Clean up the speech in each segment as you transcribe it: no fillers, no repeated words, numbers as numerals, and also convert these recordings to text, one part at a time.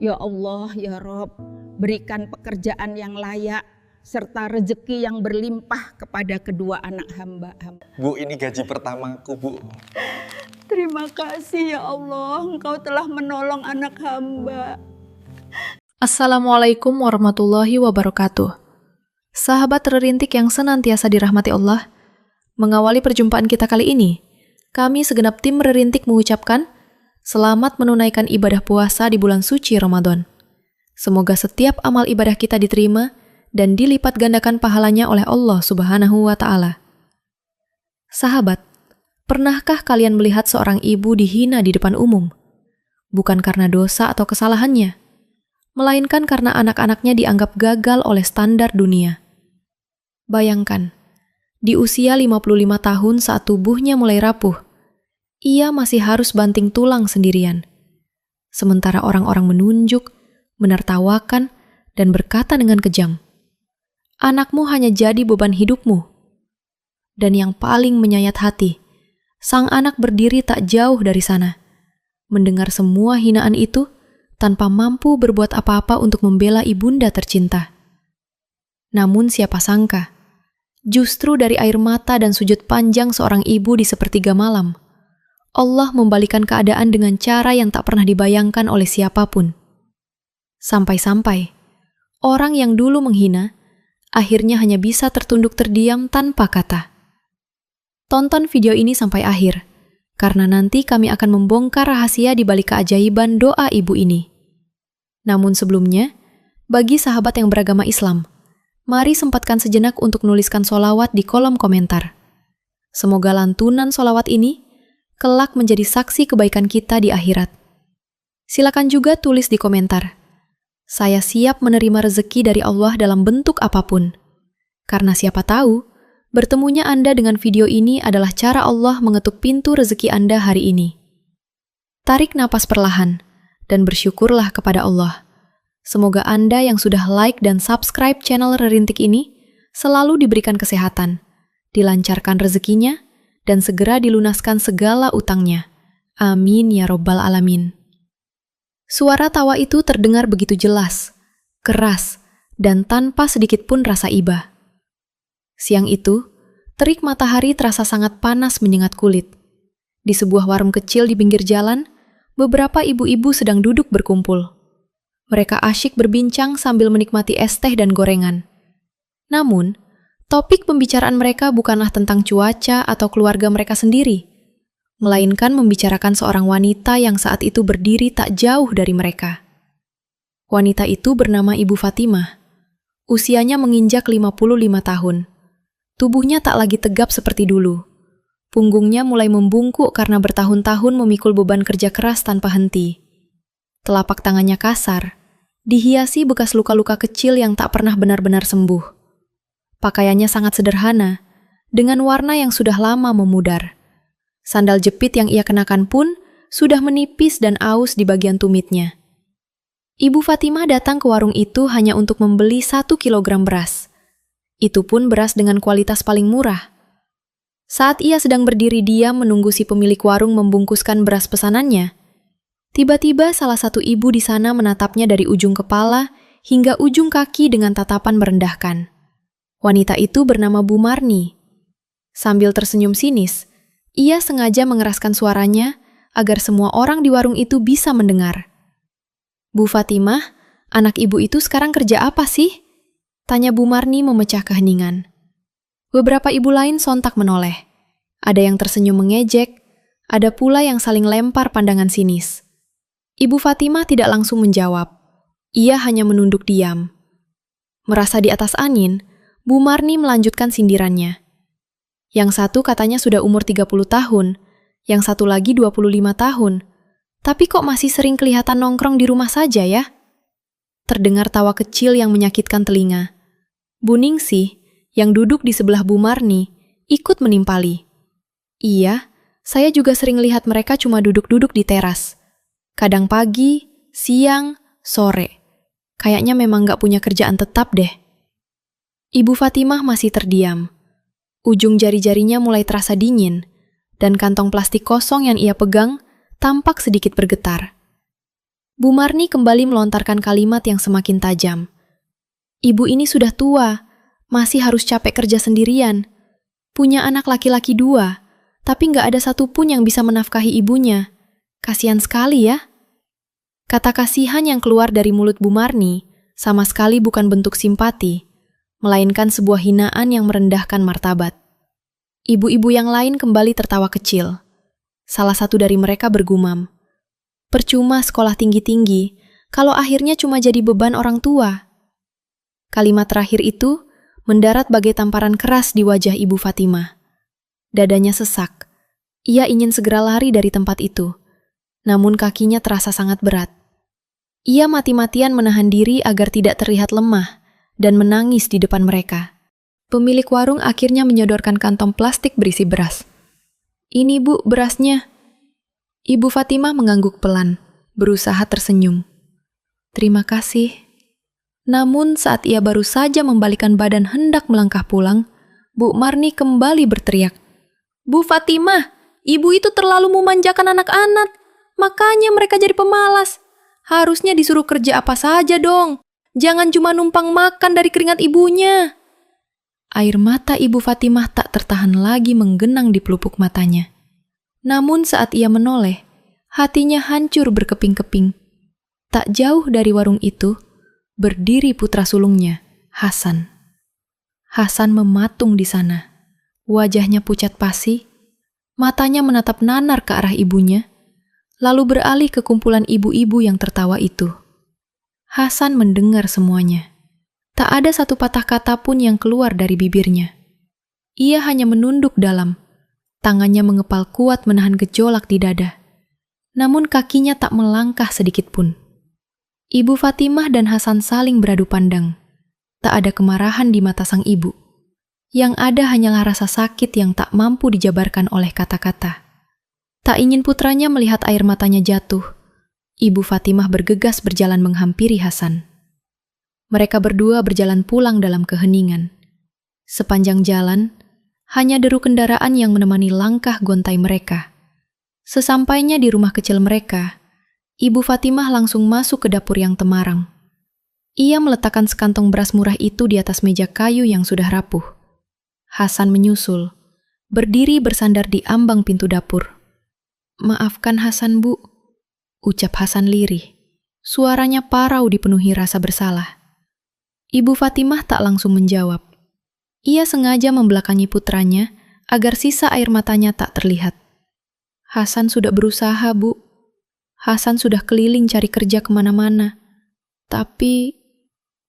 Ya Allah, ya Rob, berikan pekerjaan yang layak serta rezeki yang berlimpah kepada kedua anak hamba. Bu, ini gaji pertamaku, Bu. Terima kasih ya Allah, Engkau telah menolong anak hamba. Assalamualaikum warahmatullahi wabarakatuh. Sahabat Rerintik yang senantiasa dirahmati Allah, mengawali perjumpaan kita kali ini, kami segenap tim Rerintik mengucapkan selamat menunaikan ibadah puasa di bulan suci Ramadan. Semoga setiap amal ibadah kita diterima dan dilipat gandakan pahalanya oleh Allah Subhanahu wa Ta'ala. Sahabat, pernahkah kalian melihat seorang ibu dihina di depan umum? Bukan karena dosa atau kesalahannya, melainkan karena anak-anaknya dianggap gagal oleh standar dunia. Bayangkan, di usia 55 tahun saat tubuhnya mulai rapuh, ia masih harus banting tulang sendirian. Sementara orang-orang menunjuk, menertawakan, dan berkata dengan kejam, "Anakmu hanya jadi beban hidupmu." Dan yang paling menyayat hati, sang anak berdiri tak jauh dari sana, mendengar semua hinaan itu tanpa mampu berbuat apa-apa untuk membela ibunda tercinta. Namun siapa sangka, justru dari air mata dan sujud panjang seorang ibu di sepertiga malam, Allah membalikan keadaan dengan cara yang tak pernah dibayangkan oleh siapapun. Sampai-sampai, orang yang dulu menghina, akhirnya hanya bisa tertunduk terdiam tanpa kata. Tonton video ini sampai akhir, karena nanti kami akan membongkar rahasia di balik keajaiban doa ibu ini. Namun sebelumnya, bagi sahabat yang beragama Islam, mari sempatkan sejenak untuk nuliskan sholawat di kolom komentar. Semoga lantunan sholawat ini kelak menjadi saksi kebaikan kita di akhirat. Silakan juga tulis di komentar, "Saya siap menerima rezeki dari Allah dalam bentuk apapun." Karena siapa tahu, bertemunya Anda dengan video ini adalah cara Allah mengetuk pintu rezeki Anda hari ini. Tarik napas perlahan, dan bersyukurlah kepada Allah. Semoga Anda yang sudah like dan subscribe channel Rerintik ini selalu diberikan kesehatan, dilancarkan rezekinya, dan segera dilunaskan segala utangnya. Amin ya Rabbal Alamin. Suara tawa itu terdengar begitu jelas, keras, dan tanpa sedikit pun rasa iba. Siang itu, terik matahari terasa sangat panas menyengat kulit. Di sebuah warung kecil di pinggir jalan, beberapa ibu-ibu sedang duduk berkumpul. Mereka asyik berbincang sambil menikmati es teh dan gorengan. Namun, topik pembicaraan mereka bukanlah tentang cuaca atau keluarga mereka sendiri, melainkan membicarakan seorang wanita yang saat itu berdiri tak jauh dari mereka. Wanita itu bernama Ibu Fatimah. Usianya menginjak 55 tahun. Tubuhnya tak lagi tegap seperti dulu. Punggungnya mulai membungkuk karena bertahun-tahun memikul beban kerja keras tanpa henti. Telapak tangannya kasar, dihiasi bekas luka-luka kecil yang tak pernah benar-benar sembuh. Pakaiannya sangat sederhana, dengan warna yang sudah lama memudar. Sandal jepit yang ia kenakan pun sudah menipis dan aus di bagian tumitnya. Ibu Fatimah datang ke warung itu hanya untuk membeli 1 kilogram beras. Itu pun beras dengan kualitas paling murah. Saat ia sedang berdiri diam menunggu si pemilik warung membungkuskan beras pesanannya, tiba-tiba salah satu ibu di sana menatapnya dari ujung kepala hingga ujung kaki dengan tatapan merendahkan. Wanita itu bernama Bu Marni. Sambil tersenyum sinis, ia sengaja mengeraskan suaranya agar semua orang di warung itu bisa mendengar. "Bu Fatimah, anak ibu itu sekarang kerja apa sih?" tanya Bu Marni memecah keheningan. Beberapa ibu lain sontak menoleh. Ada yang tersenyum mengejek, ada pula yang saling lempar pandangan sinis. Ibu Fatimah tidak langsung menjawab. Ia hanya menunduk diam. Merasa di atas angin, Bu Marni melanjutkan sindirannya. Yang satu katanya sudah umur 30 tahun, yang satu lagi 25 tahun. Tapi kok masih sering kelihatan nongkrong di rumah saja ya? Terdengar tawa kecil yang menyakitkan telinga. Bu Ningsih, yang duduk di sebelah Bu Marni, ikut menimpali. "Iya, saya juga sering lihat mereka cuma duduk-duduk di teras. Kadang pagi, siang, sore. Kayaknya memang gak punya kerjaan tetap deh." Ibu Fatimah masih terdiam. Ujung jari-jarinya mulai terasa dingin, dan kantong plastik kosong yang ia pegang tampak sedikit bergetar. Bu Marni kembali melontarkan kalimat yang semakin tajam. Ibu ini sudah tua, masih harus capek kerja sendirian. Punya anak laki-laki 2, tapi nggak ada satupun yang bisa menafkahi ibunya. Kasihan sekali ya. Kata kasihan yang keluar dari mulut Bu Marni sama sekali bukan bentuk simpati, melainkan sebuah hinaan yang merendahkan martabat. Ibu-ibu yang lain kembali tertawa kecil. Salah satu dari mereka bergumam, "Percuma sekolah tinggi-tinggi, kalau akhirnya cuma jadi beban orang tua." Kalimat terakhir itu mendarat bagai tamparan keras di wajah Ibu Fatimah. Dadanya sesak. Ia ingin segera lari dari tempat itu, namun kakinya terasa sangat berat. Ia mati-matian menahan diri agar tidak terlihat lemah dan menangis di depan mereka. Pemilik warung akhirnya menyodorkan kantong plastik berisi beras. "Ini Bu, berasnya." Ibu Fatimah mengangguk pelan, berusaha tersenyum. "Terima kasih." Namun saat ia baru saja membalikkan badan hendak melangkah pulang, Bu Marni kembali berteriak, "Bu Fatimah, ibu itu terlalu memanjakan anak-anak, makanya mereka jadi pemalas. Harusnya disuruh kerja apa saja dong, jangan cuma numpang makan dari keringat ibunya." Air mata Ibu Fatimah tak tertahan lagi menggenang di pelupuk matanya. Namun saat ia menoleh, hatinya hancur berkeping-keping. Tak jauh dari warung itu, berdiri putra sulungnya, Hasan. Hasan mematung di sana. Wajahnya pucat pasi, matanya menatap nanar ke arah ibunya, lalu beralih ke kumpulan ibu-ibu yang tertawa itu. Hasan mendengar semuanya. Tak ada satu patah kata pun yang keluar dari bibirnya. Ia hanya menunduk dalam, tangannya mengepal kuat menahan gejolak di dada. Namun kakinya tak melangkah sedikit pun. Ibu Fatimah dan Hasan saling beradu pandang. Tak ada kemarahan di mata sang ibu. Yang ada hanyalah rasa sakit yang tak mampu dijabarkan oleh kata-kata. Tak ingin putranya melihat air matanya jatuh. Ibu Fatimah bergegas berjalan menghampiri Hasan. Mereka berdua berjalan pulang dalam keheningan. Sepanjang jalan, hanya deru kendaraan yang menemani langkah gontai mereka. Sesampainya di rumah kecil mereka, Ibu Fatimah langsung masuk ke dapur yang temarang. Ia meletakkan sekantong beras murah itu di atas meja kayu yang sudah rapuh. Hasan menyusul, berdiri bersandar di ambang pintu dapur. "Maafkan Hasan, Bu," ucap Hasan lirih. Suaranya parau dipenuhi rasa bersalah. Ibu Fatimah tak langsung menjawab. Ia sengaja membelakangi putranya agar sisa air matanya tak terlihat. "Hasan sudah berusaha, Bu. Hasan sudah keliling cari kerja kemana-mana. Tapi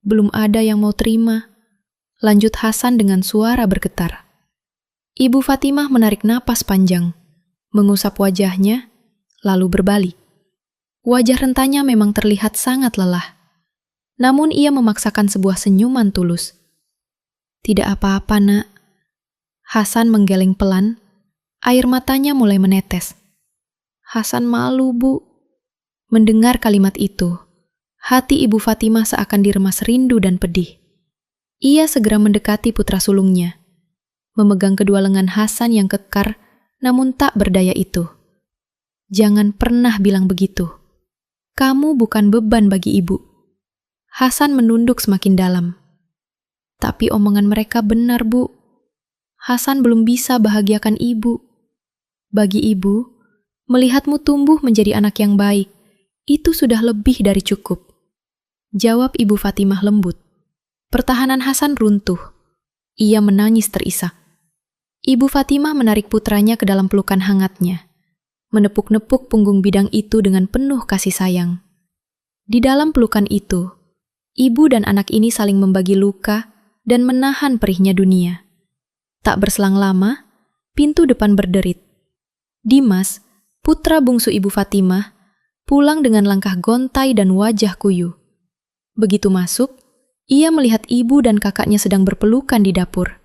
belum ada yang mau terima," lanjut Hasan dengan suara bergetar. Ibu Fatimah menarik napas panjang, mengusap wajahnya, lalu berbalik. Wajah rentanya memang terlihat sangat lelah. Namun ia memaksakan sebuah senyuman tulus. "Tidak apa-apa, Nak." Hasan menggeleng pelan, air matanya mulai menetes. "Hasan malu, Bu." Mendengar kalimat itu, hati Ibu Fatimah seakan diremas rindu dan pedih. Ia segera mendekati putra sulungnya, memegang kedua lengan Hasan yang kekar namun tak berdaya itu. "Jangan pernah bilang begitu. Kamu bukan beban bagi ibu." Hasan menunduk semakin dalam. "Tapi omongan mereka benar, Bu. Hasan belum bisa bahagiakan ibu. Bagi ibu, melihatmu tumbuh menjadi anak yang baik, itu sudah lebih dari cukup," jawab Ibu Fatimah lembut. Pertahanan Hasan runtuh. Ia menangis terisak. Ibu Fatimah menarik putranya ke dalam pelukan hangatnya, menepuk-nepuk punggung bidang itu dengan penuh kasih sayang. Di dalam pelukan itu, ibu dan anak ini saling membagi luka dan menahan perihnya dunia. Tak berselang lama, pintu depan berderit. Dimas, putra bungsu Ibu Fatimah, pulang dengan langkah gontai dan wajah kuyu. Begitu masuk, ia melihat ibu dan kakaknya sedang berpelukan di dapur.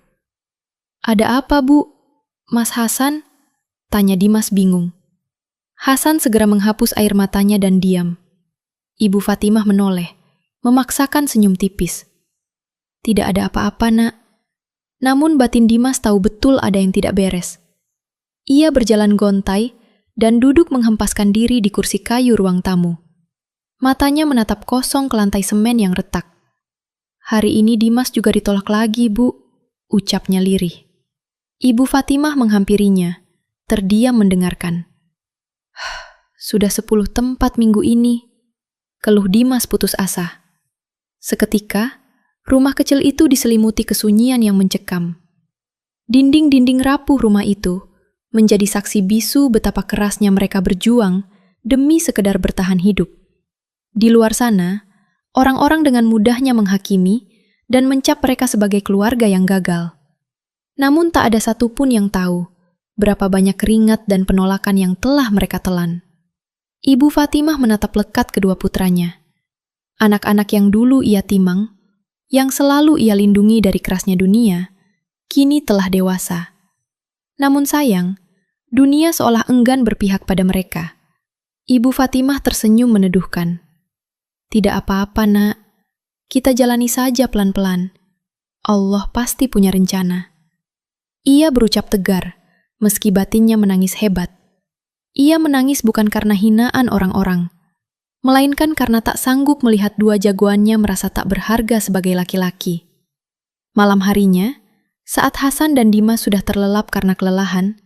"Ada apa, Bu? Mas Hasan?" tanya Dimas bingung. Hasan segera menghapus air matanya dan diam. Ibu Fatimah menoleh, memaksakan senyum tipis. "Tidak ada apa-apa, Nak." Namun batin Dimas tahu betul ada yang tidak beres. Ia berjalan gontai dan duduk menghempaskan diri di kursi kayu ruang tamu. Matanya menatap kosong ke lantai semen yang retak. "Hari ini Dimas juga ditolak lagi, Bu," ucapnya lirih. Ibu Fatimah menghampirinya, terdiam mendengarkan. "Sudah 10 tempat minggu ini," keluh Dimas putus asa. Seketika, rumah kecil itu diselimuti kesunyian yang mencekam. Dinding-dinding rapuh rumah itu menjadi saksi bisu betapa kerasnya mereka berjuang demi sekedar bertahan hidup. Di luar sana, orang-orang dengan mudahnya menghakimi dan mencap mereka sebagai keluarga yang gagal. Namun tak ada satupun yang tahu berapa banyak keringat dan penolakan yang telah mereka telan. Ibu Fatimah menatap lekat kedua putranya. Anak-anak yang dulu ia timang, yang selalu ia lindungi dari kerasnya dunia, kini telah dewasa. Namun sayang, dunia seolah enggan berpihak pada mereka. Ibu Fatimah tersenyum meneduhkan. "Tidak apa-apa, Nak. Kita jalani saja pelan-pelan. Allah pasti punya rencana." Ia berucap tegar, meski batinnya menangis hebat. Ia menangis bukan karena hinaan orang-orang, melainkan karena tak sanggup melihat dua jagoannya merasa tak berharga sebagai laki-laki. Malam harinya, saat Hasan dan Dimas sudah terlelap karena kelelahan,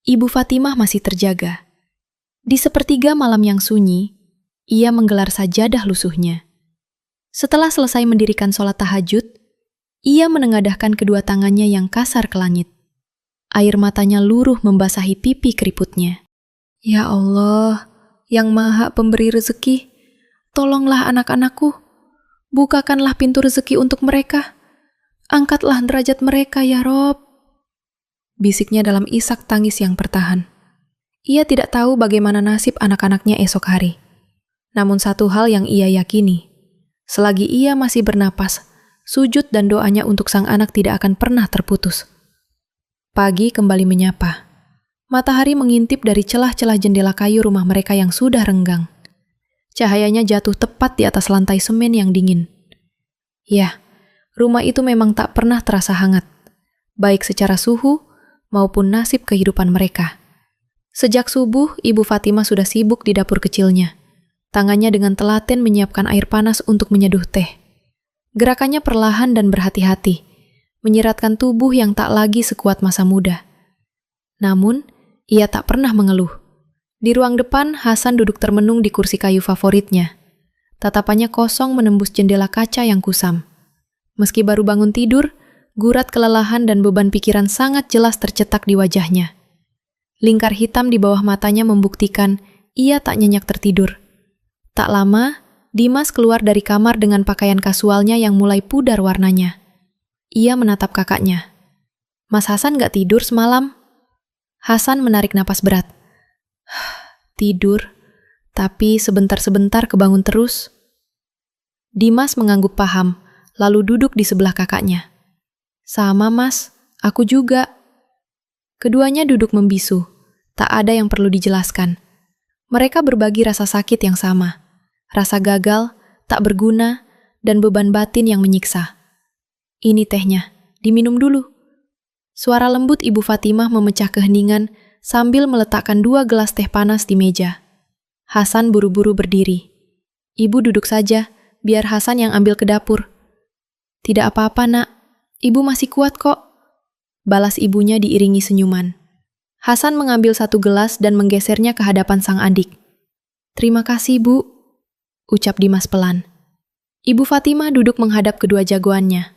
Ibu Fatimah masih terjaga. Di sepertiga malam yang sunyi, ia menggelar sajadah lusuhnya. Setelah selesai mendirikan sholat tahajud, ia menengadahkan kedua tangannya yang kasar ke langit. Air matanya luruh membasahi pipi keriputnya. "Ya Allah, yang Maha Pemberi rezeki, tolonglah anak-anakku. Bukakanlah pintu rezeki untuk mereka. Angkatlah derajat mereka, ya Rob." Bisiknya dalam isak tangis yang bertahan. Ia tidak tahu bagaimana nasib anak-anaknya esok hari. Namun satu hal yang ia yakini, selagi ia masih bernapas, sujud dan doanya untuk sang anak tidak akan pernah terputus. Pagi kembali menyapa. Matahari mengintip dari celah-celah jendela kayu rumah mereka yang sudah renggang. Cahayanya jatuh tepat di atas lantai semen yang dingin. Ya, rumah itu memang tak pernah terasa hangat, baik secara suhu maupun nasib kehidupan mereka. Sejak subuh, Ibu Fatimah sudah sibuk di dapur kecilnya. Tangannya dengan telaten menyiapkan air panas untuk menyeduh teh. Gerakannya perlahan dan berhati-hati, menyeratkan tubuh yang tak lagi sekuat masa muda. Namun, ia tak pernah mengeluh. Di ruang depan, Hasan duduk termenung di kursi kayu favoritnya. Tatapannya kosong menembus jendela kaca yang kusam. Meski baru bangun tidur, gurat kelelahan dan beban pikiran sangat jelas tercetak di wajahnya. Lingkar hitam di bawah matanya membuktikan ia tak nyenyak tertidur. Tak lama, Dimas keluar dari kamar dengan pakaian kasualnya yang mulai pudar warnanya. Ia menatap kakaknya. "Mas Hasan gak tidur semalam?" Hasan menarik napas berat. "Tidur, tapi sebentar-sebentar kebangun terus." Dimas mengangguk paham, lalu duduk di sebelah kakaknya. "Sama Mas, aku juga." Keduanya duduk membisu, tak ada yang perlu dijelaskan. Mereka berbagi rasa sakit yang sama, rasa gagal, tak berguna, dan beban batin yang menyiksa. "Ini tehnya, diminum dulu." Suara lembut Ibu Fatimah memecah keheningan sambil meletakkan 2 gelas teh panas di meja. Hasan buru-buru berdiri. "Ibu duduk saja, biar Hasan yang ambil ke dapur." "Tidak apa-apa, Nak. Ibu masih kuat kok," balas ibunya diiringi senyuman. Hasan mengambil 1 gelas dan menggesernya ke hadapan sang adik. "Terima kasih, Bu," ucap Dimas pelan. Ibu Fatimah duduk menghadap kedua jagoannya.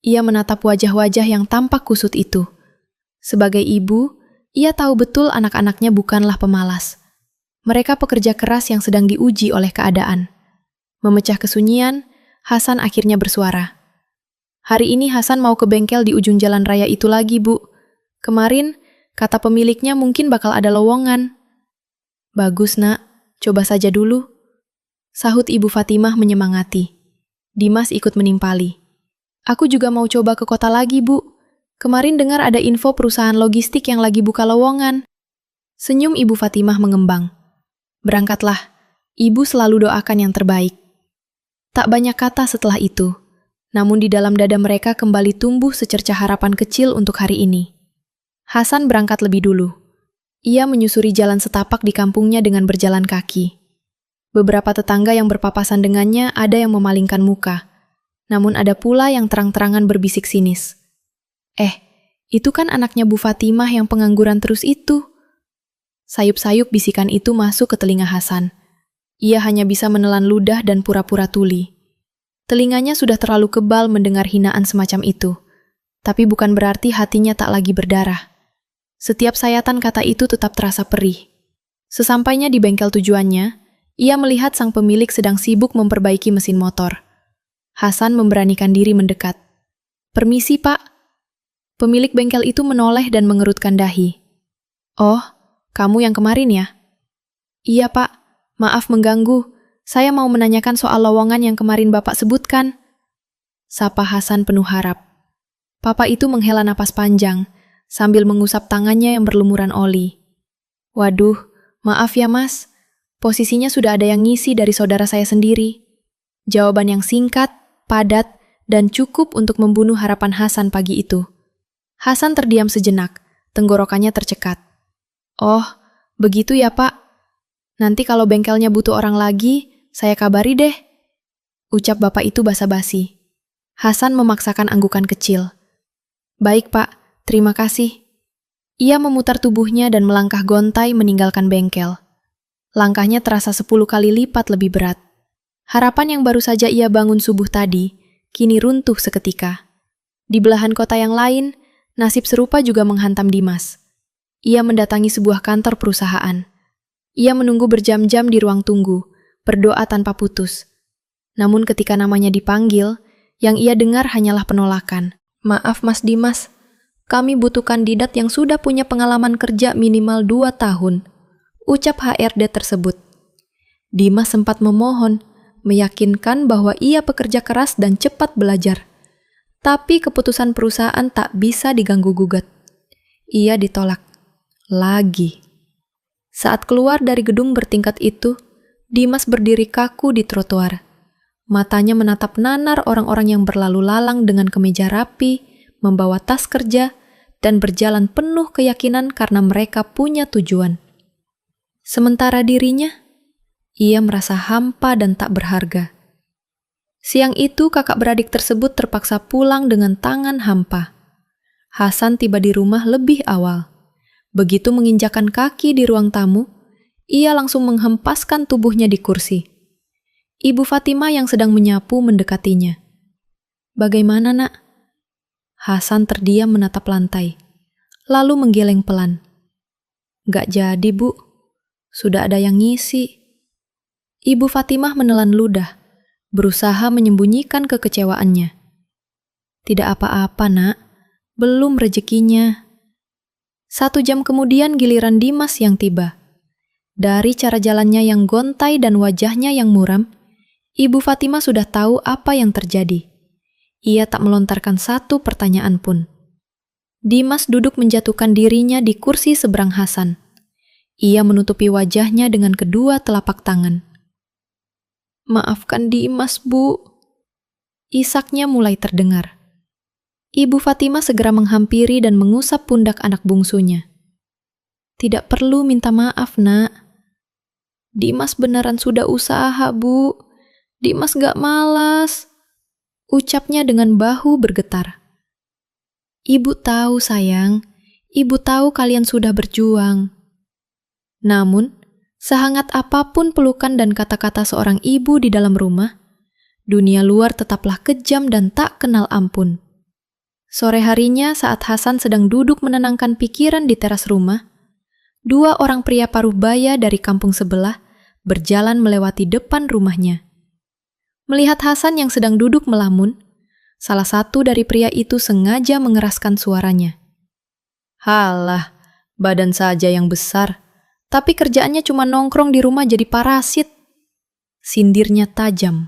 Ia menatap wajah-wajah yang tampak kusut itu. Sebagai ibu, ia tahu betul anak-anaknya bukanlah pemalas. Mereka pekerja keras yang sedang diuji oleh keadaan. Memecah kesunyian, Hasan akhirnya bersuara. "Hari ini Hasan mau ke bengkel di ujung jalan raya itu lagi, Bu. Kemarin, kata pemiliknya mungkin bakal ada lowongan." "Bagus, Nak. Coba saja dulu," sahut Ibu Fatimah menyemangati. Dimas ikut menimpali. "Aku juga mau coba ke kota lagi, Bu. Kemarin dengar ada info perusahaan logistik yang lagi buka lowongan." Senyum Ibu Fatimah mengembang. "Berangkatlah. Ibu selalu doakan yang terbaik." Tak banyak kata setelah itu, namun di dalam dada mereka kembali tumbuh secercah harapan kecil untuk hari ini. Hasan berangkat lebih dulu. Ia menyusuri jalan setapak di kampungnya dengan berjalan kaki. Beberapa tetangga yang berpapasan dengannya ada yang memalingkan muka. Namun ada pula yang terang-terangan berbisik sinis. Itu kan anaknya Bu Fatimah yang pengangguran terus itu. Sayup-sayup bisikan itu masuk ke telinga Hasan. Ia hanya bisa menelan ludah dan pura-pura tuli. Telinganya sudah terlalu kebal mendengar hinaan semacam itu. Tapi bukan berarti hatinya tak lagi berdarah. Setiap sayatan kata itu tetap terasa perih. Sesampainya di bengkel tujuannya, ia melihat sang pemilik sedang sibuk memperbaiki mesin motor. Hasan memberanikan diri mendekat. "Permisi, Pak." Pemilik bengkel itu menoleh dan mengerutkan dahi. "Oh, kamu yang kemarin ya?" "Iya, Pak. Maaf mengganggu. Saya mau menanyakan soal lowongan yang kemarin Bapak sebutkan." Sapa Hasan penuh harap. Papa itu menghela napas panjang, sambil mengusap tangannya yang berlumuran oli. "Waduh, maaf ya Mas. Posisinya sudah ada yang ngisi dari saudara saya sendiri." Jawaban yang singkat, padat, dan cukup untuk membunuh harapan Hasan pagi itu. Hasan terdiam sejenak, tenggorokannya tercekat. "Oh, begitu ya Pak. Nanti kalau bengkelnya butuh orang lagi, saya kabari deh," ucap bapak itu basa-basi. Hasan memaksakan anggukan kecil. "Baik Pak, terima kasih." Ia memutar tubuhnya dan melangkah gontai meninggalkan bengkel. Langkahnya terasa 10 kali lipat lebih berat. Harapan yang baru saja ia bangun subuh tadi, kini runtuh seketika. Di belahan kota yang lain, nasib serupa juga menghantam Dimas. Ia mendatangi sebuah kantor perusahaan. Ia menunggu berjam-jam di ruang tunggu, berdoa tanpa putus. Namun ketika namanya dipanggil, yang ia dengar hanyalah penolakan. "Maaf Mas Dimas, kami butuh kandidat yang sudah punya pengalaman kerja minimal 2 tahun, ucap HRD tersebut. Dimas sempat memohon, meyakinkan bahwa ia pekerja keras dan cepat belajar. Tapi keputusan perusahaan tak bisa diganggu-gugat. Ia ditolak. Lagi. Saat keluar dari gedung bertingkat itu, Dimas berdiri kaku di trotoar. Matanya menatap nanar orang-orang yang berlalu lalang dengan kemeja rapi, membawa tas kerja, dan berjalan penuh keyakinan karena mereka punya tujuan. Sementara dirinya, ia merasa hampa dan tak berharga. Siang itu kakak beradik tersebut terpaksa pulang dengan tangan hampa. Hasan tiba di rumah lebih awal. Begitu menginjakan kaki di ruang tamu, ia langsung menghempaskan tubuhnya di kursi. Ibu Fatimah yang sedang menyapu mendekatinya. "Bagaimana, Nak?" Hasan terdiam menatap lantai, lalu menggeleng pelan. "Gak jadi, Bu. Sudah ada yang ngisi." Ibu Fatimah menelan ludah, berusaha menyembunyikan kekecewaannya. "Tidak apa-apa, Nak. Belum rezekinya." 1 jam kemudian giliran Dimas yang tiba. Dari cara jalannya yang gontai dan wajahnya yang muram, Ibu Fatimah sudah tahu apa yang terjadi. Ia tak melontarkan satu pertanyaan pun. Dimas duduk menjatuhkan dirinya di kursi seberang Hasan. Ia menutupi wajahnya dengan kedua telapak tangan. "Maafkan Dimas, Bu." Isaknya mulai terdengar. Ibu Fatimah segera menghampiri dan mengusap pundak anak bungsunya. "Tidak perlu minta maaf, Nak. Dimas beneran sudah usaha, Bu. Dimas gak malas," ucapnya dengan bahu bergetar. "Ibu tahu, sayang. Ibu tahu kalian sudah berjuang." Namun, sehangat apapun pelukan dan kata-kata seorang ibu di dalam rumah, dunia luar tetaplah kejam dan tak kenal ampun. Sore harinya saat Hasan sedang duduk menenangkan pikiran di teras rumah, 2 orang pria paruh baya dari kampung sebelah berjalan melewati depan rumahnya. Melihat Hasan yang sedang duduk melamun, salah satu dari pria itu sengaja mengeraskan suaranya. "Halah, badan saja yang besar. Tapi kerjaannya cuma nongkrong di rumah jadi parasit," sindirnya tajam.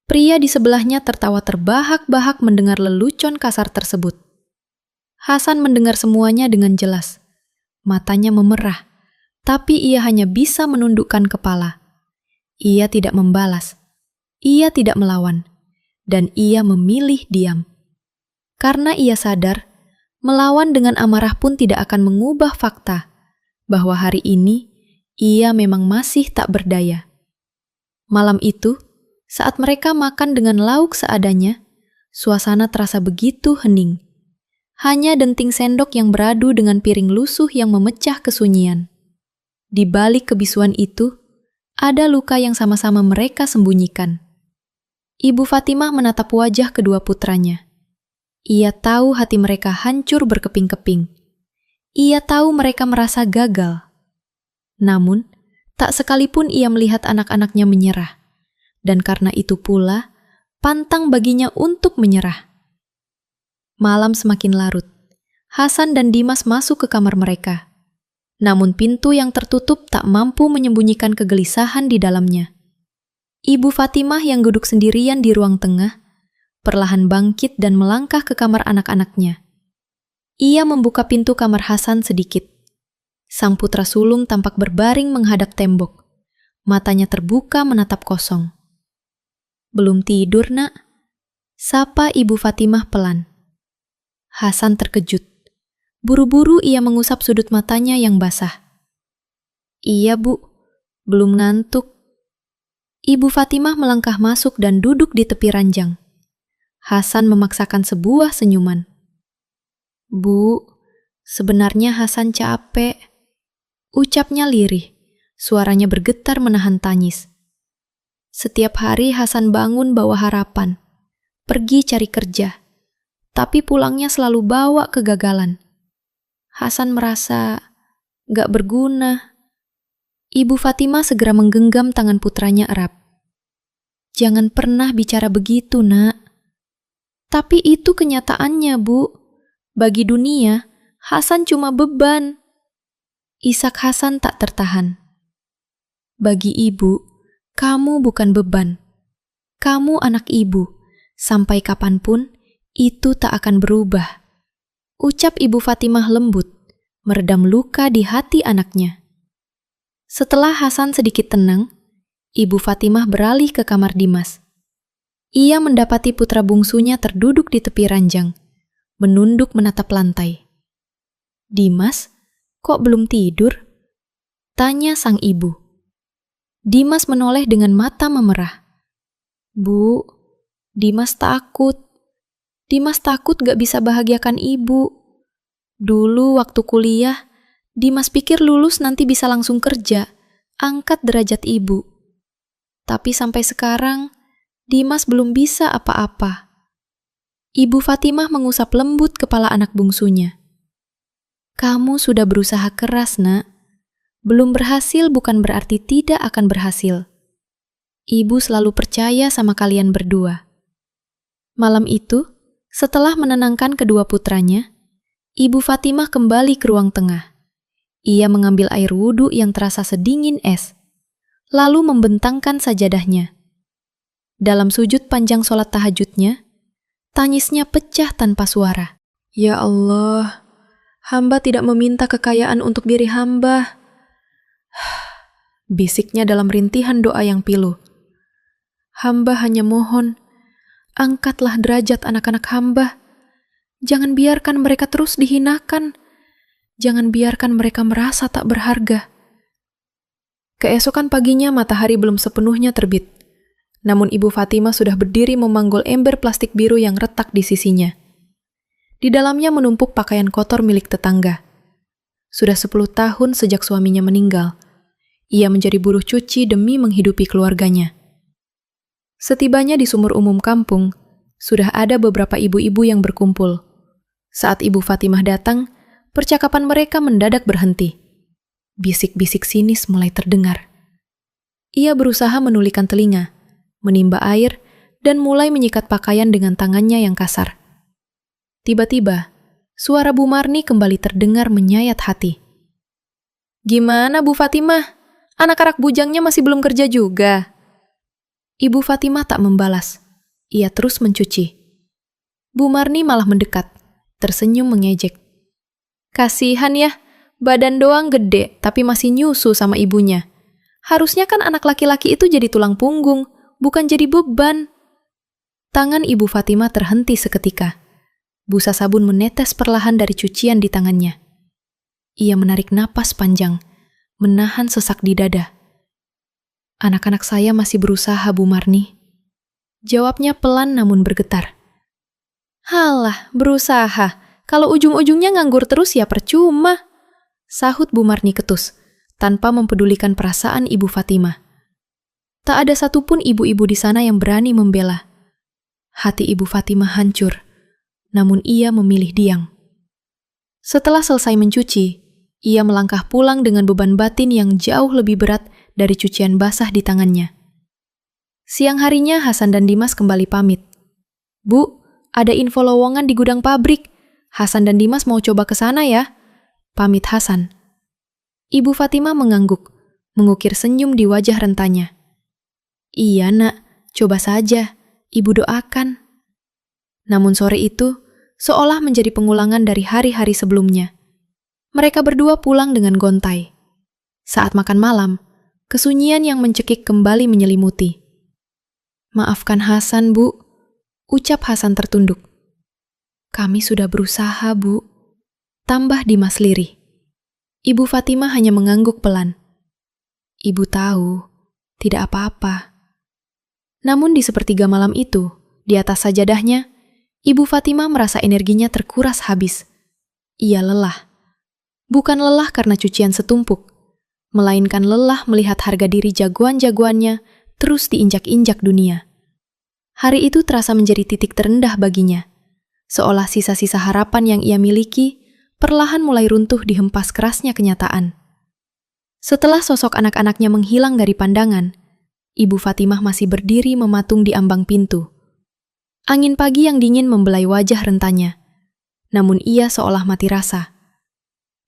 Pria di sebelahnya tertawa terbahak-bahak mendengar lelucon kasar tersebut. Hasan mendengar semuanya dengan jelas. Matanya memerah, tapi ia hanya bisa menundukkan kepala. Ia tidak membalas. Ia tidak melawan. Dan ia memilih diam. Karena ia sadar, melawan dengan amarah pun tidak akan mengubah fakta bahwa hari ini ia memang masih tak berdaya. Malam itu, saat mereka makan dengan lauk seadanya, suasana terasa begitu hening. Hanya denting sendok yang beradu dengan piring lusuh yang memecah kesunyian. Di balik kebisuan itu, ada luka yang sama-sama mereka sembunyikan. Ibu Fatimah menatap wajah kedua putranya. Ia tahu hati mereka hancur berkeping-keping. Ia tahu mereka merasa gagal. Namun, tak sekalipun ia melihat anak-anaknya menyerah. Dan karena itu pula, pantang baginya untuk menyerah. Malam semakin larut. Hasan dan Dimas masuk ke kamar mereka. Namun pintu yang tertutup tak mampu menyembunyikan kegelisahan di dalamnya. Ibu Fatimah yang duduk sendirian di ruang tengah, perlahan bangkit dan melangkah ke kamar anak-anaknya. Ia membuka pintu kamar Hasan sedikit. Sang putra sulung tampak berbaring menghadap tembok. Matanya terbuka menatap kosong. "Belum tidur, Nak?" sapa Ibu Fatimah pelan. Hasan terkejut. Buru-buru ia mengusap sudut matanya yang basah. "Iya, Bu. Belum ngantuk." Ibu Fatimah melangkah masuk dan duduk di tepi ranjang. Hasan memaksakan sebuah senyuman. "Bu, sebenarnya Hasan capek," ucapnya lirih. Suaranya bergetar menahan tangis. Setiap hari Hasan bangun bawa harapan, pergi cari kerja, tapi pulangnya selalu bawa kegagalan. Hasan merasa gak berguna. Ibu Fatimah segera menggenggam tangan putranya erat. "Jangan pernah bicara begitu, Nak." "Tapi itu kenyataannya, Bu. Bagi dunia, Hasan cuma beban." Isak Hasan tak tertahan. "Bagi ibu, kamu bukan beban. Kamu anak ibu. Sampai kapanpun, itu tak akan berubah." Ucap Ibu Fatimah lembut, meredam luka di hati anaknya. Setelah Hasan sedikit tenang, Ibu Fatimah beralih ke kamar Dimas. Ia mendapati putra bungsunya terduduk di tepi ranjang, menunduk menatap lantai. "Dimas, kok belum tidur?" tanya sang ibu. Dimas menoleh dengan mata memerah. "Bu, Dimas takut. Dimas takut gak bisa bahagiakan ibu. Dulu waktu kuliah, Dimas pikir lulus nanti bisa langsung kerja, angkat derajat ibu. Tapi sampai sekarang, Dimas belum bisa apa-apa." Ibu Fatimah mengusap lembut kepala anak bungsunya. "Kamu sudah berusaha keras, Nak. Belum berhasil bukan berarti tidak akan berhasil. Ibu selalu percaya sama kalian berdua." Malam itu, setelah menenangkan kedua putranya, Ibu Fatimah kembali ke ruang tengah. Ia mengambil air wudhu yang terasa sedingin es, lalu membentangkan sajadahnya. Dalam sujud panjang sholat tahajudnya, tangisnya pecah tanpa suara. "Ya Allah, hamba tidak meminta kekayaan untuk diri hamba," bisiknya dalam rintihan doa yang pilu. "Hamba hanya mohon, angkatlah derajat anak-anak hamba. Jangan biarkan mereka terus dihinakan. Jangan biarkan mereka merasa tak berharga." Keesokan paginya matahari belum sepenuhnya terbit. Namun Ibu Fatimah sudah berdiri memanggul ember plastik biru yang retak di sisinya. Di dalamnya menumpuk pakaian kotor milik tetangga. Sudah 10 tahun sejak suaminya meninggal. Ia menjadi buruh cuci demi menghidupi keluarganya. Setibanya di sumur umum kampung, sudah ada beberapa ibu-ibu yang berkumpul. Saat Ibu Fatimah datang, percakapan mereka mendadak berhenti. Bisik-bisik sinis mulai terdengar. Ia berusaha menulikan telinga, menimba air, dan mulai menyikat pakaian dengan tangannya yang kasar. Tiba-tiba, suara Bu Marni kembali terdengar menyayat hati. "Gimana Bu Fatimah? Anak-anak bujangnya masih belum kerja juga?" Ibu Fatimah tak membalas. Ia terus mencuci. Bu Marni malah mendekat, tersenyum mengejek. "Kasihan ya, badan doang gede tapi masih nyusu sama ibunya. Harusnya kan anak laki-laki itu jadi tulang punggung, bukan jadi beban." Tangan Ibu Fatimah terhenti seketika. Busa sabun menetes perlahan dari cucian di tangannya. Ia menarik napas panjang, menahan sesak di dada. Anak-anak saya masih berusaha, Bu Marni. Jawabnya pelan namun bergetar. Halah, berusaha. Kalau ujung-ujungnya nganggur terus ya percuma. Sahut Bu Marni ketus, tanpa mempedulikan perasaan Ibu Fatimah. Tak ada satupun ibu-ibu di sana yang berani membela. Hati Ibu Fatimah hancur, namun ia memilih diam. Setelah selesai mencuci, ia melangkah pulang dengan beban batin yang jauh lebih berat dari cucian basah di tangannya. Siang harinya Hasan dan Dimas kembali pamit. Bu, ada info lowongan di gudang pabrik. Hasan dan Dimas mau coba ke sana ya. Pamit Hasan. Ibu Fatimah mengangguk, mengukir senyum di wajah rentanya. Iya nak, coba saja. Ibu doakan. Namun sore itu, seolah menjadi pengulangan dari hari-hari sebelumnya. Mereka berdua pulang dengan gontai. Saat makan malam, kesunyian yang mencekik kembali menyelimuti. Maafkan Hasan, Bu. Ucap Hasan tertunduk. Kami sudah berusaha, Bu. Tambah Dimas lirih. Ibu Fatimah hanya mengangguk pelan. Ibu tahu, tidak apa-apa. Namun di sepertiga malam itu, di atas sajadahnya, Ibu Fatimah merasa energinya terkuras habis. Ia lelah. Bukan lelah karena cucian setumpuk, melainkan lelah melihat harga diri jagoan-jagoannya terus diinjak-injak dunia. Hari itu terasa menjadi titik terendah baginya, seolah sisa-sisa harapan yang ia miliki perlahan mulai runtuh dihempas kerasnya kenyataan. Setelah sosok anak-anaknya menghilang dari pandangan, Ibu Fatimah masih berdiri mematung di ambang pintu. Angin pagi yang dingin membelai wajah rentanya, namun ia seolah mati rasa.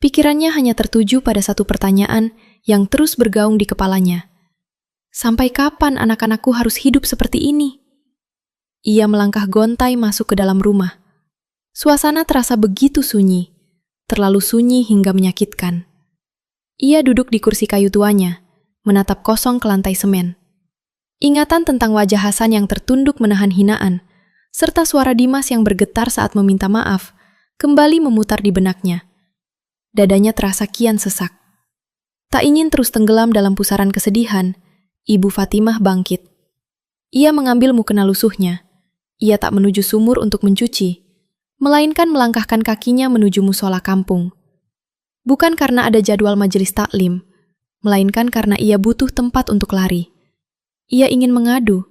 Pikirannya hanya tertuju pada satu pertanyaan yang terus bergaung di kepalanya. Sampai kapan anak-anakku harus hidup seperti ini? Ia melangkah gontai masuk ke dalam rumah. Suasana terasa begitu sunyi, terlalu sunyi hingga menyakitkan. Ia duduk di kursi kayu tuanya, menatap kosong ke lantai semen. Ingatan tentang wajah Hasan yang tertunduk menahan hinaan, serta suara Dimas yang bergetar saat meminta maaf, kembali memutar di benaknya. Dadanya terasa kian sesak. Tak ingin terus tenggelam dalam pusaran kesedihan, Ibu Fatimah bangkit. Ia mengambil mukena lusuhnya. Ia tak menuju sumur untuk mencuci, melainkan melangkahkan kakinya menuju musola kampung. Bukan karena ada jadwal majelis taklim, melainkan karena ia butuh tempat untuk lari. Ia ingin mengadu.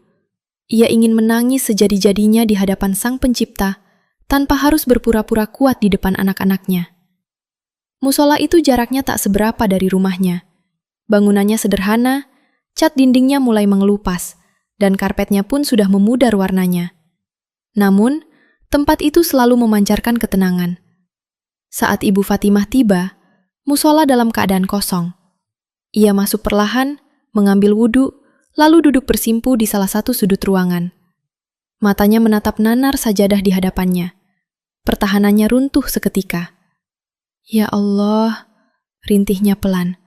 Ia ingin menangis sejadi-jadinya di hadapan Sang Pencipta, tanpa harus berpura-pura kuat di depan anak-anaknya. Musola itu jaraknya tak seberapa dari rumahnya. Bangunannya sederhana, cat dindingnya mulai mengelupas, dan karpetnya pun sudah memudar warnanya. Namun, tempat itu selalu memancarkan ketenangan. Saat Ibu Fatimah tiba, musola dalam keadaan kosong. Ia masuk perlahan, mengambil wudhu, lalu duduk bersimpu di salah satu sudut ruangan. Matanya menatap nanar sajadah di hadapannya. Pertahanannya runtuh seketika. Ya Allah, rintihnya pelan.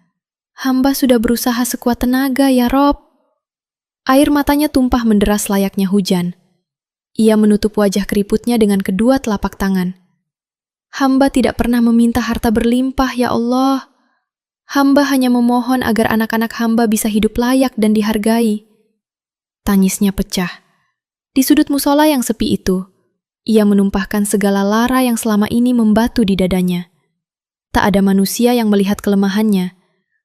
Hamba sudah berusaha sekuat tenaga, ya Rob. Air matanya tumpah menderas layaknya hujan. Ia menutup wajah keriputnya dengan kedua telapak tangan. Hamba tidak pernah meminta harta berlimpah, ya Allah. Hamba hanya memohon agar anak-anak hamba bisa hidup layak dan dihargai. Tangisnya pecah. Di sudut musola yang sepi itu, ia menumpahkan segala lara yang selama ini membatu di dadanya. Tak ada manusia yang melihat kelemahannya.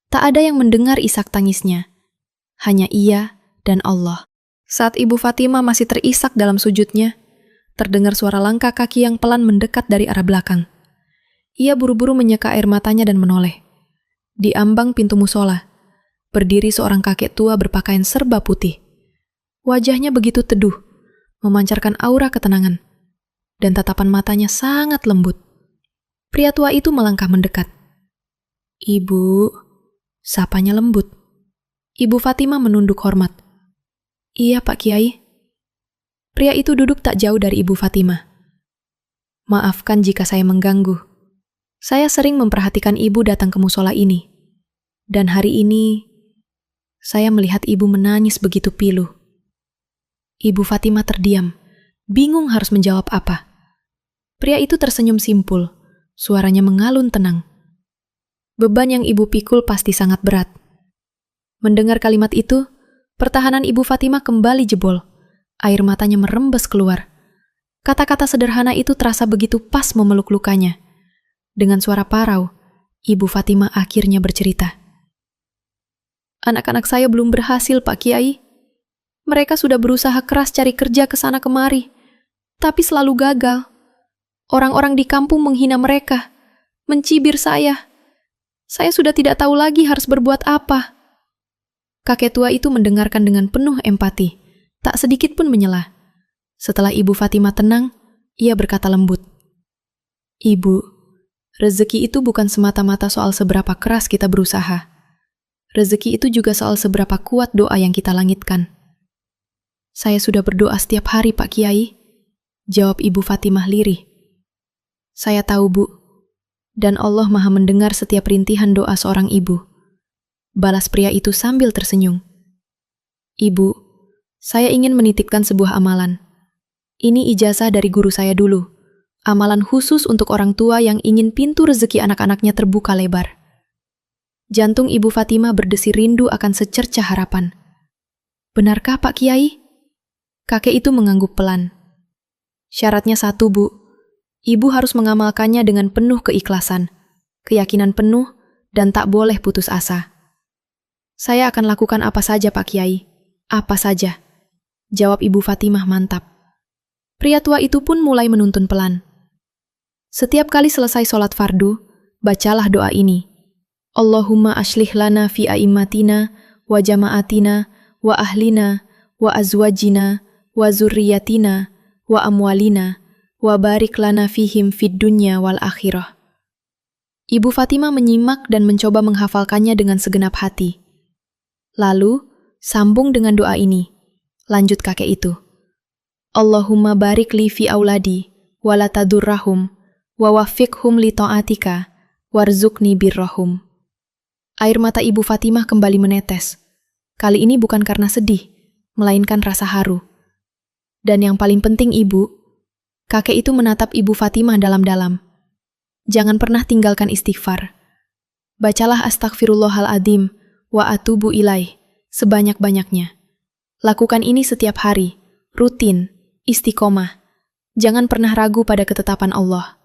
Tak ada yang mendengar isak tangisnya. Hanya ia dan Allah. Saat Ibu Fatimah masih terisak dalam sujudnya, terdengar suara langkah kaki yang pelan mendekat dari arah belakang. Ia buru-buru menyeka air matanya dan menoleh. Di ambang pintu musola, berdiri seorang kakek tua berpakaian serba putih. Wajahnya begitu teduh, memancarkan aura ketenangan, dan tatapan matanya sangat lembut. Pria tua itu melangkah mendekat. Ibu, sapanya lembut. Ibu Fatimah menunduk hormat. Iya Pak Kiai. Pria itu duduk tak jauh dari Ibu Fatimah. Maafkan jika saya mengganggu. Saya sering memperhatikan ibu datang ke musola ini. Dan hari ini, saya melihat ibu menangis begitu pilu. Ibu Fatimah terdiam, bingung harus menjawab apa. Pria itu tersenyum simpul, suaranya mengalun tenang. Beban yang ibu pikul pasti sangat berat. Mendengar kalimat itu, Pertahanan Ibu Fatimah kembali jebol. Air matanya merembes keluar. Kata-kata sederhana itu terasa begitu pas memeluk lukanya. Dengan suara parau, Ibu Fatimah akhirnya bercerita. Anak-anak saya belum berhasil, Pak Kiai. Mereka sudah berusaha keras cari kerja ke sana kemari, tapi selalu gagal. Orang-orang di kampung menghina mereka, mencibir saya. Saya sudah tidak tahu lagi harus berbuat apa. Kakek tua itu mendengarkan dengan penuh empati, tak sedikit pun menyela. Setelah Ibu Fatimah tenang, ia berkata lembut, "Ibu, rezeki itu bukan semata-mata soal seberapa keras kita berusaha. Rezeki itu juga soal seberapa kuat doa yang kita langitkan." "Saya sudah berdoa setiap hari, Pak Kiai," jawab Ibu Fatimah lirih. "Saya tahu, Bu, dan Allah Maha mendengar setiap rintihan doa seorang ibu," balas pria itu sambil tersenyum. "Ibu, saya ingin menitipkan sebuah amalan. Ini ijazah dari guru saya dulu. Amalan khusus untuk orang tua yang ingin pintu rezeki anak-anaknya terbuka lebar." Jantung Ibu Fatimah berdesir rindu akan secercah harapan. "Benarkah, Pak Kiai?" Kakek itu mengangguk pelan. "Syaratnya satu, Bu. Ibu harus mengamalkannya dengan penuh keikhlasan, keyakinan penuh, dan tak boleh putus asa." "Saya akan lakukan apa saja, Pak Kiai. Apa saja," jawab Ibu Fatimah mantap. Pria tua itu pun mulai menuntun pelan. Setiap kali selesai sholat fardu, bacalah doa ini. Allahumma ashlih lana fi a'immatina, wa jama'atina, wa ahlina, wa azwajina, wa zurriyatina, wa amwalina, wa barik lana fihim fid dunya wal akhirah. Ibu Fatimah menyimak dan mencoba menghafalkannya dengan segenap hati. Lalu, sambung dengan doa ini. Lanjut kakek itu. Allahumma barik li fi auladi, wa la tadurrahum, wa wafiqhum li ta'atika, warzuqni birrahum. Air mata Ibu Fatimah kembali menetes. Kali ini bukan karena sedih, melainkan rasa haru. Dan yang paling penting, Ibu, kakek itu menatap Ibu Fatimah dalam-dalam. Jangan pernah tinggalkan istighfar. Bacalah astaghfirullahaladzim wa atubu ilaih sebanyak-banyaknya. Lakukan ini setiap hari, rutin, istiqomah. Jangan pernah ragu pada ketetapan Allah.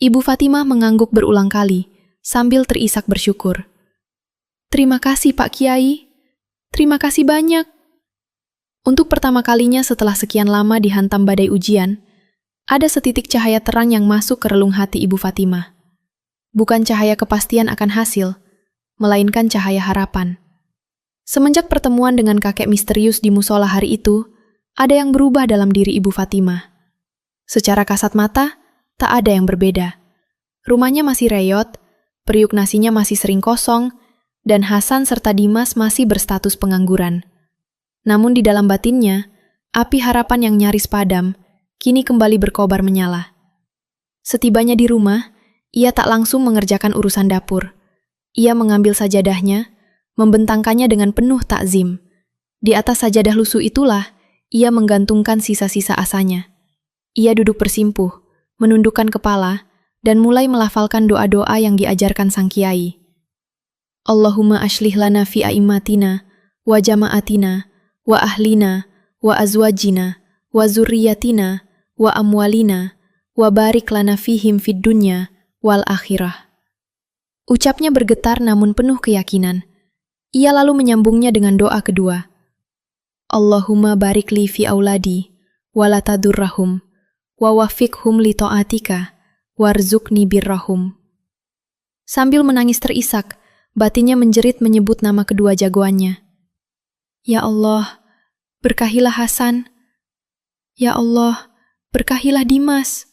Ibu Fatimah mengangguk berulang kali, sambil terisak bersyukur. "Terima kasih, Pak Kiai. Terima kasih banyak." Untuk pertama kalinya setelah sekian lama dihantam badai ujian, ada setitik cahaya terang yang masuk ke relung hati Ibu Fatimah. Bukan cahaya kepastian akan hasil, melainkan cahaya harapan. Semenjak pertemuan dengan kakek misterius di musola hari itu, ada yang berubah dalam diri Ibu Fatimah. Secara kasat mata, tak ada yang berbeda. Rumahnya masih reyot, periuk nasinya masih sering kosong, dan Hasan serta Dimas masih berstatus pengangguran. Namun di dalam batinnya, api harapan yang nyaris padam, kini kembali berkobar menyala. Setibanya di rumah, ia tak langsung mengerjakan urusan dapur. Ia mengambil sajadahnya, membentangkannya dengan penuh takzim. Di atas sajadah lusuh itulah, ia menggantungkan sisa-sisa asanya. Ia duduk bersimpuh, menundukkan kepala, dan mulai melafalkan doa-doa yang diajarkan sang kiai. Allahumma ashlih lana fi a'immatina, wa jama'atina, wa ahlina, wa azwajina, wa zurriyatina, wa amwalina, wa barik lana fihim fid dunya wal akhirah. Ucapnya bergetar namun penuh keyakinan. Ia lalu menyambungnya dengan doa kedua. Allahumma barik li fi auladi, wa la tadurrahum, wa wafiqhum li ta'atika, warzuqni birrahum. Sambil menangis terisak, batinnya menjerit menyebut nama kedua jagoannya. Ya Allah, berkahilah Hasan. Ya Allah, berkahilah Dimas.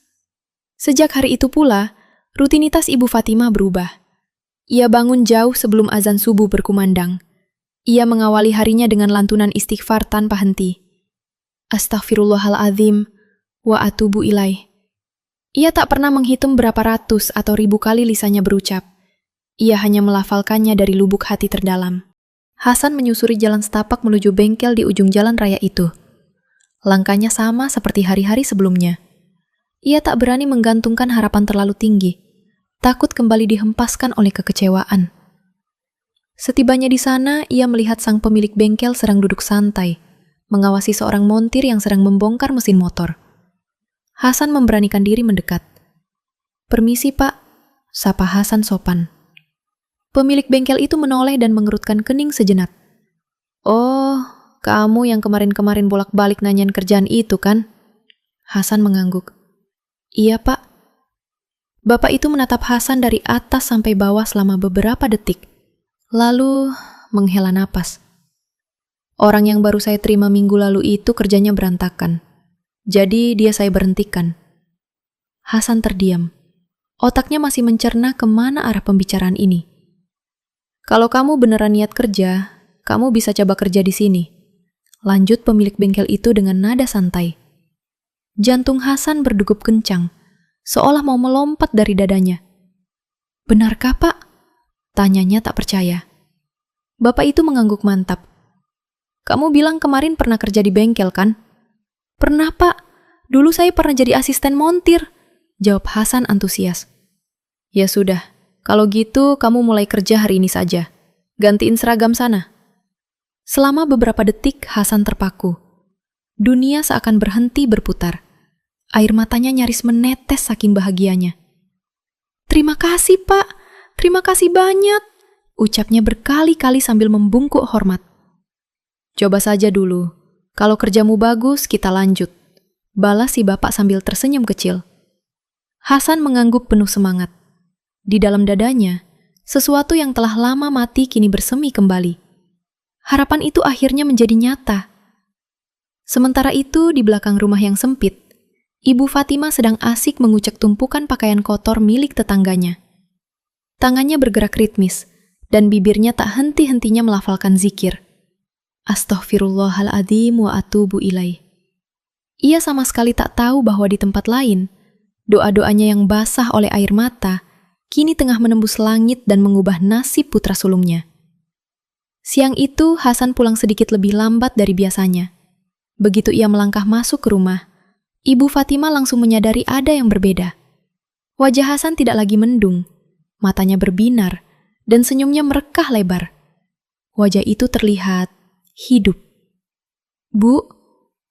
Sejak hari itu pula, rutinitas Ibu Fatimah berubah. Ia bangun jauh sebelum azan subuh berkumandang. Ia mengawali harinya dengan lantunan istighfar tanpa henti. Astaghfirullahaladzim wa atubu ilaih. Ia tak pernah menghitung berapa ratus atau ribu kali lisannya berucap. Ia hanya melafalkannya dari lubuk hati terdalam. Hasan menyusuri jalan setapak menuju bengkel di ujung jalan raya itu. Langkahnya sama seperti hari-hari sebelumnya. Ia tak berani menggantungkan harapan terlalu tinggi, takut kembali dihempaskan oleh kekecewaan. Setibanya di sana, ia melihat sang pemilik bengkel sedang duduk santai, mengawasi seorang montir yang sedang membongkar mesin motor. Hasan memberanikan diri mendekat. "Permisi, Pak," sapa Hasan sopan. Pemilik bengkel itu menoleh dan mengerutkan kening sejenak. "Oh, kamu yang kemarin-kemarin bolak-balik nanyain kerjaan itu kan?" Hasan mengangguk. "Iya, Pak." Bapak itu menatap Hasan dari atas sampai bawah selama beberapa detik. Lalu menghela napas. "Orang yang baru saya terima minggu lalu itu kerjanya berantakan. Jadi dia saya berhentikan." Hasan terdiam. Otaknya masih mencerna kemana arah pembicaraan ini. "Kalau kamu beneran niat kerja, kamu bisa coba kerja di sini," lanjut pemilik bengkel itu dengan nada santai. Jantung Hasan berdegup kencang, seolah mau melompat dari dadanya. "Benarkah, Pak?" tanyanya tak percaya. Bapak itu mengangguk mantap. "Kamu bilang kemarin pernah kerja di bengkel, kan?" "Pernah, Pak. Dulu saya pernah jadi asisten montir," jawab Hasan antusias. "Ya sudah, kalau gitu kamu mulai kerja hari ini saja. Gantiin seragam sana." Selama beberapa detik Hasan terpaku. Dunia seakan berhenti berputar. Air matanya nyaris menetes saking bahagianya. "Terima kasih, Pak. Terima kasih banyak," ucapnya berkali-kali sambil membungkuk hormat. "Coba saja dulu. Kalau kerjamu bagus, kita lanjut," balas si bapak sambil tersenyum kecil. Hasan mengangguk penuh semangat. Di dalam dadanya, sesuatu yang telah lama mati kini bersemi kembali. Harapan itu akhirnya menjadi nyata. Sementara itu, di belakang rumah yang sempit, Ibu Fatimah sedang asik mengucek tumpukan pakaian kotor milik tetangganya. Tangannya bergerak ritmis, dan bibirnya tak henti-hentinya melafalkan zikir. "Astaghfirullahaladzim wa atubu ilaih." Ia sama sekali tak tahu bahwa di tempat lain, doa-doanya yang basah oleh air mata, kini tengah menembus langit dan mengubah nasib putra sulungnya. Siang itu, Hasan pulang sedikit lebih lambat dari biasanya. Begitu ia melangkah masuk ke rumah, Ibu Fatimah langsung menyadari ada yang berbeda. Wajah Hasan tidak lagi mendung, matanya berbinar, dan senyumnya merekah lebar. Wajah itu terlihat hidup. "Bu,"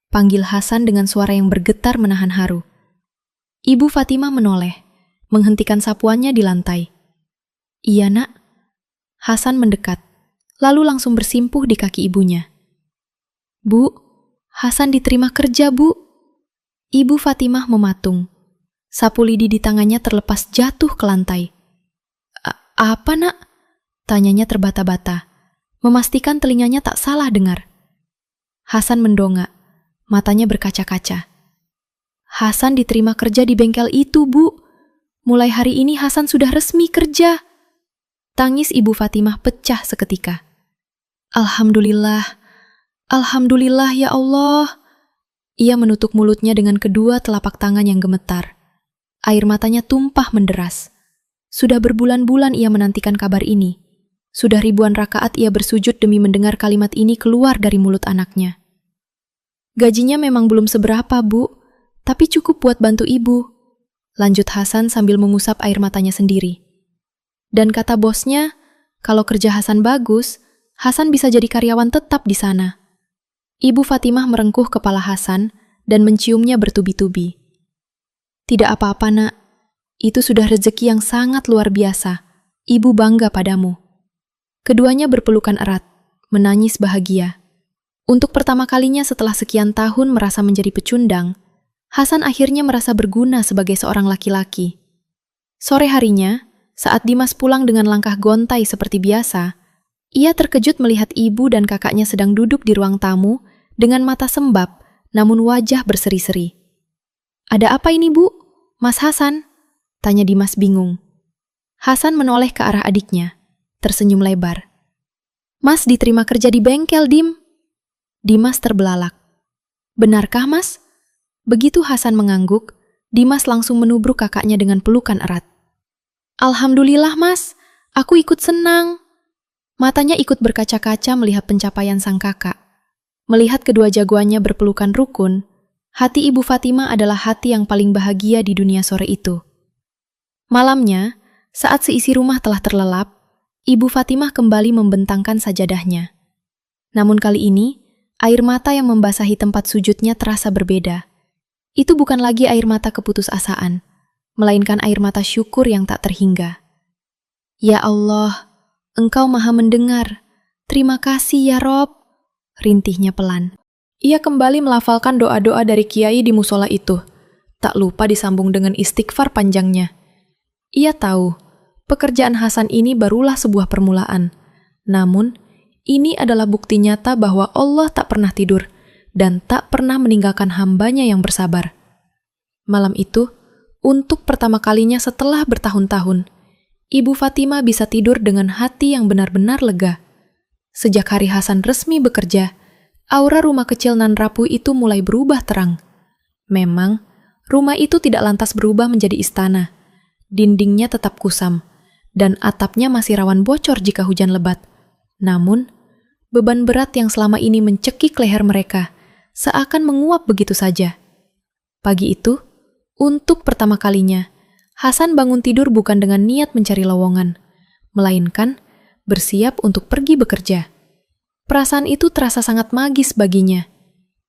panggil Hasan dengan suara yang bergetar menahan haru. Ibu Fatimah menoleh, menghentikan sapuannya di lantai. "Iya, Nak." Hasan mendekat, lalu langsung bersimpuh di kaki ibunya. "Bu, Hasan diterima kerja, Bu." Ibu Fatimah mematung. Sapu lidi di tangannya terlepas jatuh ke lantai. "Apa, Nak?" tanyanya terbata-bata, memastikan telinganya tak salah dengar. Hasan mendongak, matanya berkaca-kaca. "Hasan diterima kerja di bengkel itu, Bu. Mulai hari ini Hasan sudah resmi kerja." Tangis Ibu Fatimah pecah seketika. "Alhamdulillah, Alhamdulillah ya Allah." Ia menutup mulutnya dengan kedua telapak tangan yang gemetar. Air matanya tumpah menderas. Sudah berbulan-bulan ia menantikan kabar ini. Sudah ribuan rakaat ia bersujud demi mendengar kalimat ini keluar dari mulut anaknya. "Gajinya memang belum seberapa, Bu, tapi cukup buat bantu ibu," lanjut Hasan sambil mengusap air matanya sendiri. Dan kata bosnya, kalau kerja Hasan bagus, Hasan bisa jadi karyawan tetap di sana. Ibu Fatimah merengkuh kepala Hasan dan menciumnya bertubi-tubi. "Tidak apa-apa, Nak. Itu sudah rezeki yang sangat luar biasa. Ibu bangga padamu." Keduanya berpelukan erat, menangis bahagia. Untuk pertama kalinya setelah sekian tahun merasa menjadi pecundang, Hasan akhirnya merasa berguna sebagai seorang laki-laki. Sore harinya, saat Dimas pulang dengan langkah gontai seperti biasa, ia terkejut melihat ibu dan kakaknya sedang duduk di ruang tamu dengan mata sembab, namun wajah berseri-seri. "Ada apa ini, Bu? Mas Hasan?" tanya Dimas bingung. Hasan menoleh ke arah adiknya, tersenyum lebar. "Mas diterima kerja di bengkel, Dim." Dimas terbelalak. "Benarkah, Mas?" Begitu Hasan mengangguk, Dimas langsung menubruk kakaknya dengan pelukan erat. "Alhamdulillah, Mas. Aku ikut senang." Matanya ikut berkaca-kaca melihat pencapaian sang kakak. Melihat kedua jagoannya berpelukan rukun, hati Ibu Fatimah adalah hati yang paling bahagia di dunia sore itu. Malamnya, saat seisi rumah telah terlelap, Ibu Fatimah kembali membentangkan sajadahnya. Namun kali ini, air mata yang membasahi tempat sujudnya terasa berbeda. Itu bukan lagi air mata keputusasaan, melainkan air mata syukur yang tak terhingga. Ya Allah, Engkau Maha mendengar. Terima kasih ya Rob. Rintihnya pelan. Ia kembali melafalkan doa-doa dari kiai di musola itu. Tak lupa disambung dengan istighfar panjangnya. Ia tahu, pekerjaan Hasan ini barulah sebuah permulaan. Namun, ini adalah bukti nyata bahwa Allah tak pernah tidur dan tak pernah meninggalkan hambanya yang bersabar. Malam itu, untuk pertama kalinya setelah bertahun-tahun, Ibu Fatimah bisa tidur dengan hati yang benar-benar lega. Sejak hari Hasan resmi bekerja, aura rumah kecil nan rapuh itu mulai berubah terang. Memang, rumah itu tidak lantas berubah menjadi istana. Dindingnya tetap kusam, dan atapnya masih rawan bocor jika hujan lebat. Namun, beban berat yang selama ini mencekik leher mereka seakan menguap begitu saja. Pagi itu, untuk pertama kalinya, Hasan bangun tidur bukan dengan niat mencari lowongan, melainkan bersiap untuk pergi bekerja. Perasaan itu terasa sangat magis baginya.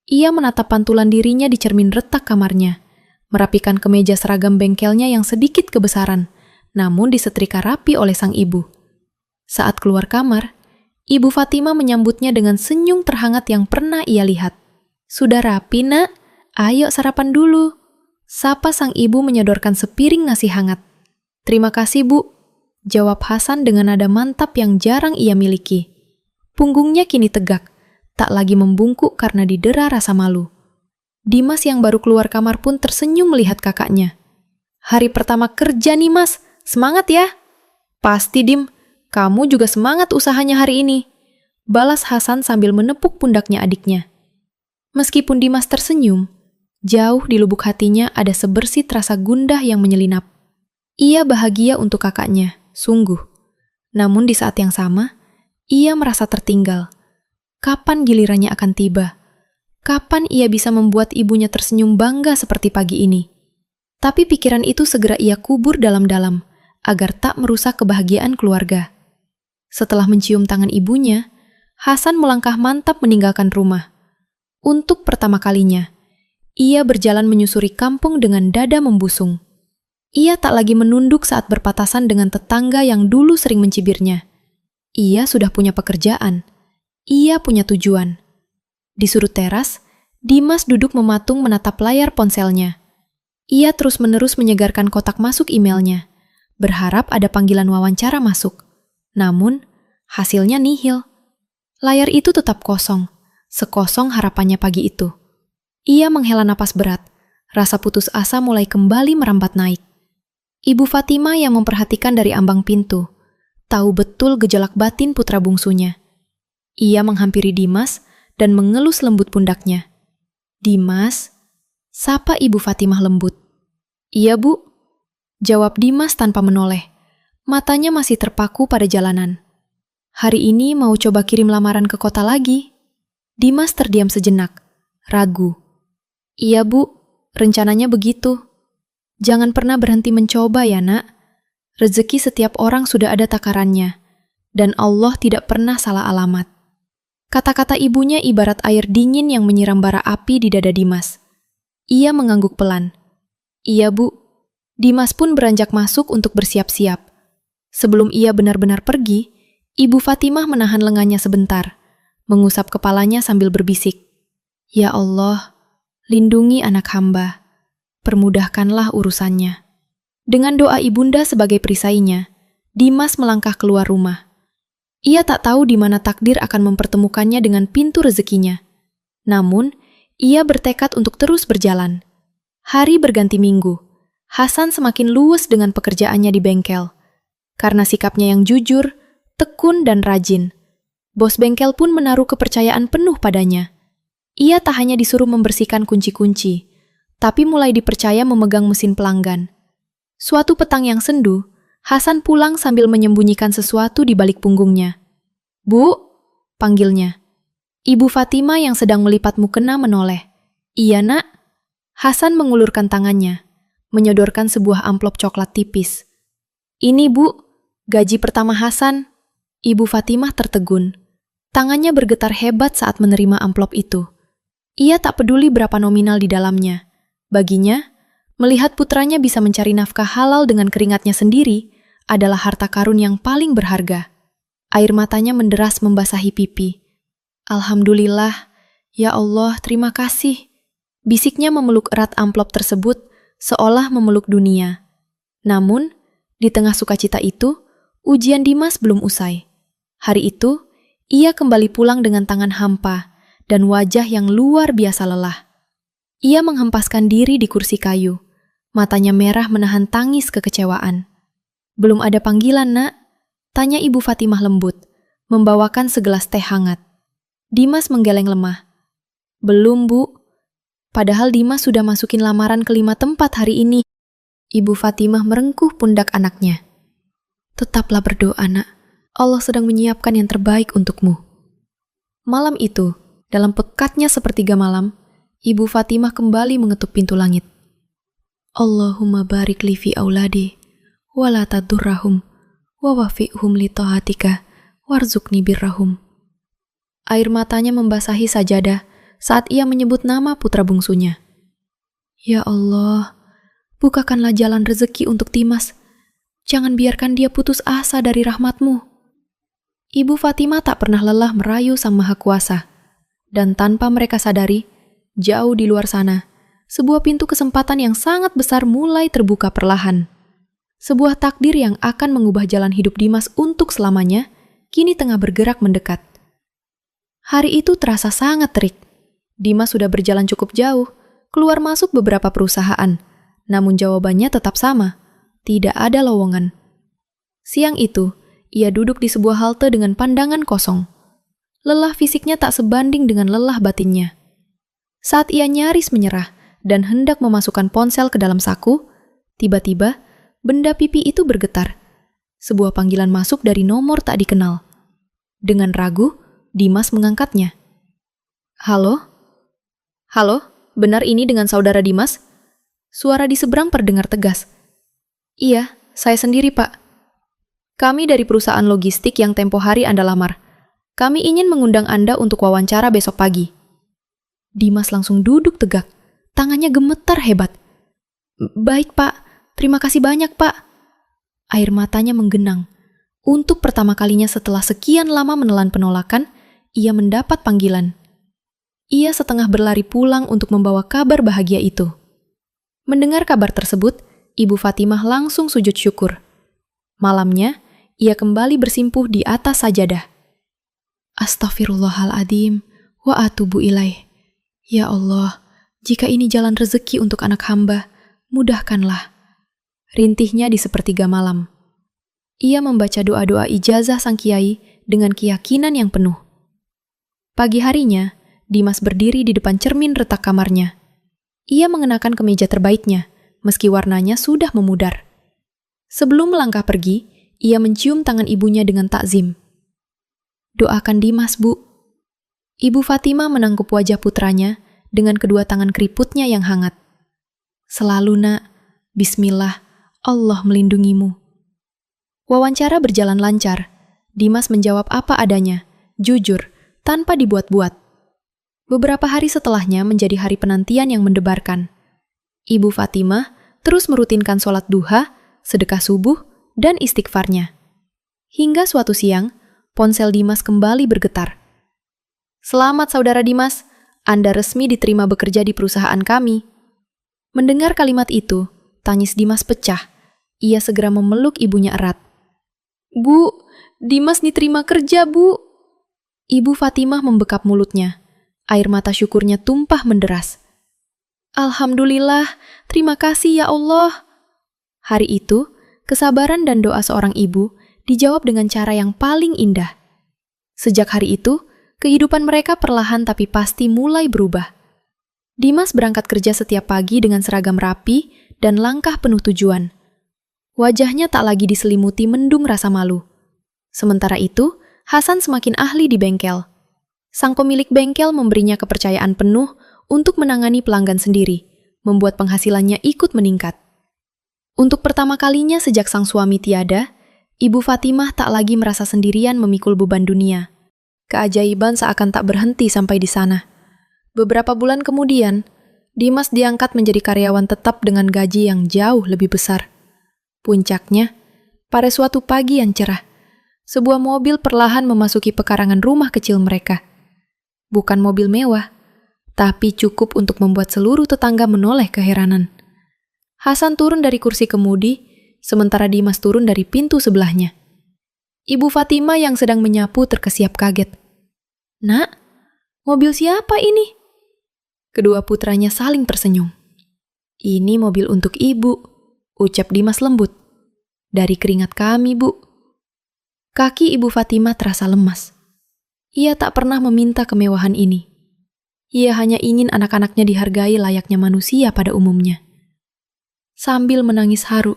Ia menatap pantulan dirinya di cermin retak kamarnya, merapikan kemeja seragam bengkelnya yang sedikit kebesaran, namun disetrika rapi oleh sang ibu. Saat keluar kamar, Ibu Fatimah menyambutnya dengan senyum terhangat yang pernah ia lihat. "Sudah rapi, Nak? Ayo sarapan dulu." Sapa sang ibu menyodorkan sepiring nasi hangat. "Terima kasih, Bu," jawab Hasan dengan nada mantap yang jarang ia miliki. Punggungnya kini tegak, tak lagi membungkuk karena didera rasa malu. Dimas yang baru keluar kamar pun tersenyum melihat kakaknya. "Hari pertama kerja nih Mas, semangat ya." "Pasti Dim, kamu juga semangat usahanya hari ini," balas Hasan sambil menepuk pundaknya adiknya. Meskipun Dimas tersenyum, jauh di lubuk hatinya ada sebersih rasa gundah yang menyelinap. Ia bahagia untuk kakaknya, sungguh. Namun di saat yang sama, ia merasa tertinggal. Kapan gilirannya akan tiba? Kapan ia bisa membuat ibunya tersenyum bangga seperti pagi ini? Tapi pikiran itu segera ia kubur dalam-dalam, agar tak merusak kebahagiaan keluarga. Setelah mencium tangan ibunya, Hasan melangkah mantap meninggalkan rumah. Untuk pertama kalinya, ia berjalan menyusuri kampung dengan dada membusung. Ia tak lagi menunduk saat berpapasan dengan tetangga yang dulu sering mencibirnya. Ia sudah punya pekerjaan. Ia punya tujuan. Di sudut teras, Dimas duduk mematung menatap layar ponselnya. Ia terus-menerus menyegarkan kotak masuk emailnya, berharap ada panggilan wawancara masuk. Namun, hasilnya nihil. Layar itu tetap kosong, sekosong harapannya pagi itu. Ia menghela napas berat, rasa putus asa mulai kembali merambat naik. Ibu Fatimah yang memperhatikan dari ambang pintu, tahu betul gejolak batin putra bungsunya. Ia menghampiri Dimas dan mengelus lembut pundaknya. "Dimas?" sapa Ibu Fatimah lembut. "Iya, Bu," jawab Dimas tanpa menoleh. Matanya masih terpaku pada jalanan. "Hari ini mau coba kirim lamaran ke kota lagi." Dimas terdiam sejenak, ragu. "Iya, Bu, rencananya begitu." "Jangan pernah berhenti mencoba ya, Nak. Rezeki setiap orang sudah ada takarannya, dan Allah tidak pernah salah alamat." Kata-kata ibunya ibarat air dingin yang menyiram bara api di dada Dimas. Ia mengangguk pelan. "Iya, Bu." Dimas pun beranjak masuk untuk bersiap-siap. Sebelum ia benar-benar pergi, Ibu Fatimah menahan lengannya sebentar, mengusap kepalanya sambil berbisik, "Ya Allah, lindungi anak hamba, permudahkanlah urusannya." Dengan doa ibunda sebagai perisainya, Dimas melangkah keluar rumah. Ia tak tahu di mana takdir akan mempertemukannya dengan pintu rezekinya. Namun, ia bertekad untuk terus berjalan. Hari berganti minggu, Hasan semakin luwes dengan pekerjaannya di bengkel. Karena sikapnya yang jujur, tekun dan rajin, bos bengkel pun menaruh kepercayaan penuh padanya. Ia tak hanya disuruh membersihkan kunci-kunci, tapi mulai dipercaya memegang mesin pelanggan. Suatu petang yang sendu, Hasan pulang sambil menyembunyikan sesuatu di balik punggungnya. "Bu," panggilnya. Ibu Fatimah yang sedang melipat mukena menoleh. "Iya, Nak." Hasan mengulurkan tangannya, menyodorkan sebuah amplop coklat tipis. "Ini, Bu, gaji pertama Hasan. Ibu Fatimah tertegun. Tangannya bergetar hebat saat menerima amplop itu. Ia tak peduli berapa nominal di dalamnya. Baginya, melihat putranya bisa mencari nafkah halal dengan keringatnya sendiri adalah harta karun yang paling berharga. Air matanya menderas membasahi pipi. Alhamdulillah, ya Allah, terima kasih. Bisiknya memeluk erat amplop tersebut seolah memeluk dunia. Namun, di tengah sukacita itu, ujian Dimas belum usai. Hari itu, ia kembali pulang dengan tangan hampa dan wajah yang luar biasa lelah. Ia menghempaskan diri di kursi kayu. Matanya merah menahan tangis kekecewaan. "Belum ada panggilan, Nak?" tanya Ibu Fatimah lembut, membawakan segelas teh hangat. Dimas menggeleng lemah. "Belum, Bu. Padahal Dimas sudah masukin lamaran ke 5 tempat hari ini." Ibu Fatimah merengkuh pundak anaknya. "Tetaplah berdoa, Nak. Allah sedang menyiapkan yang terbaik untukmu." Malam itu, dalam pekatnya sepertiga malam, Ibu Fatimah kembali mengetuk pintu langit. "Allahumma barik li fi auladi, wa la tadurrahum, wa wafi'hum li ta'atika, warzuqni birrahum." Air matanya membasahi sajadah saat ia menyebut nama putra bungsunya. "Ya Allah, bukakanlah jalan rezeki untuk Dimas. Jangan biarkan dia putus asa dari rahmat-Mu." Ibu Fatimah tak pernah lelah merayu Sang Maha Kuasa. Dan tanpa mereka sadari, jauh di luar sana, sebuah pintu kesempatan yang sangat besar mulai terbuka perlahan. Sebuah takdir yang akan mengubah jalan hidup Dimas untuk selamanya, kini tengah bergerak mendekat. Hari itu terasa sangat terik. Dimas sudah berjalan cukup jauh, keluar masuk beberapa perusahaan, namun jawabannya tetap sama, tidak ada lowongan. Siang itu, ia duduk di sebuah halte dengan pandangan kosong. Lelah fisiknya tak sebanding dengan lelah batinnya. Saat ia nyaris menyerah dan hendak memasukkan ponsel ke dalam saku, tiba-tiba benda pipi itu bergetar. Sebuah panggilan masuk dari nomor tak dikenal. Dengan ragu, Dimas mengangkatnya. "Halo? Halo, benar ini dengan saudara Dimas?" Suara di seberang terdengar tegas. "Iya, saya sendiri, Pak. Kami dari perusahaan logistik yang tempo hari Anda lamar. Kami ingin mengundang Anda untuk wawancara besok pagi." Dimas langsung duduk tegak, tangannya gemetar hebat. "Baik, Pak. Terima kasih banyak, Pak." Air matanya menggenang. Untuk pertama kalinya setelah sekian lama menelan penolakan, ia mendapat panggilan. Ia setengah berlari pulang untuk membawa kabar bahagia itu. Mendengar kabar tersebut, Ibu Fatimah langsung sujud syukur. Malamnya, ia kembali bersimpuh di atas sajadah. "Astaghfirullahaladzim wa atubu ilaih. Ya Allah, jika ini jalan rezeki untuk anak hamba, mudahkanlah." Rintihnya di sepertiga malam. Ia membaca doa-doa ijazah sang kiai dengan keyakinan yang penuh. Pagi harinya, Dimas berdiri di depan cermin retak kamarnya. Ia mengenakan kemeja terbaiknya, meski warnanya sudah memudar. Sebelum melangkah pergi, ia mencium tangan ibunya dengan takzim. "Doakan Dimas, Bu." Ibu Fatimah menangkup wajah putranya dengan kedua tangan keriputnya yang hangat. "Selalu, Nak. Bismillah, Allah melindungimu." Wawancara berjalan lancar. Dimas menjawab apa adanya, jujur, tanpa dibuat-buat. Beberapa hari setelahnya menjadi hari penantian yang mendebarkan. Ibu Fatimah terus merutinkan sholat duha, sedekah subuh, dan istighfarnya. Hingga suatu siang, ponsel Dimas kembali bergetar. "Selamat saudara Dimas, Anda resmi diterima bekerja di perusahaan kami." Mendengar kalimat itu, tangis Dimas pecah. Ia segera memeluk ibunya erat. "Bu, Dimas diterima kerja, Bu." Ibu Fatimah membekap mulutnya. Air mata syukurnya tumpah menderas. "Alhamdulillah, terima kasih ya Allah." Hari itu, kesabaran dan doa seorang ibu dijawab dengan cara yang paling indah. Sejak hari itu, kehidupan mereka perlahan tapi pasti mulai berubah. Dimas berangkat kerja setiap pagi dengan seragam rapi dan langkah penuh tujuan. Wajahnya tak lagi diselimuti mendung rasa malu. Sementara itu, Hasan semakin ahli di bengkel. Sang pemilik bengkel memberinya kepercayaan penuh untuk menangani pelanggan sendiri, membuat penghasilannya ikut meningkat. Untuk pertama kalinya sejak sang suami tiada, Ibu Fatimah tak lagi merasa sendirian memikul beban dunia. Keajaiban seakan tak berhenti sampai di sana. Beberapa bulan kemudian, Dimas diangkat menjadi karyawan tetap dengan gaji yang jauh lebih besar. Puncaknya, pada suatu pagi yang cerah, sebuah mobil perlahan memasuki pekarangan rumah kecil mereka. Bukan mobil mewah, tapi cukup untuk membuat seluruh tetangga menoleh keheranan. Hasan turun dari kursi kemudi, sementara Dimas turun dari pintu sebelahnya. Ibu Fatimah yang sedang menyapu terkesiap kaget. "Nak, mobil siapa ini?" Kedua putranya saling tersenyum. "Ini mobil untuk ibu," ucap Dimas lembut. "Dari keringat kami, Bu." Kaki Ibu Fatimah terasa lemas. Ia tak pernah meminta kemewahan ini. Ia hanya ingin anak-anaknya dihargai layaknya manusia pada umumnya. Sambil menangis haru,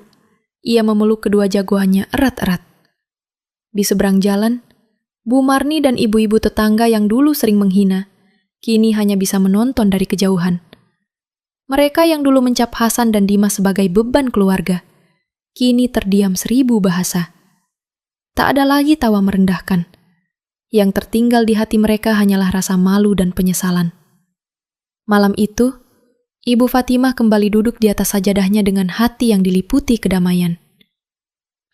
ia memeluk kedua jagoannya erat-erat. Di seberang jalan, Bu Marni dan ibu-ibu tetangga yang dulu sering menghina, kini hanya bisa menonton dari kejauhan. Mereka yang dulu mencap Hasan dan Dimas sebagai beban keluarga, kini terdiam 1000 bahasa. Tak ada lagi tawa merendahkan. Yang tertinggal di hati mereka hanyalah rasa malu dan penyesalan. Malam itu, Ibu Fatimah kembali duduk di atas sajadahnya dengan hati yang diliputi kedamaian.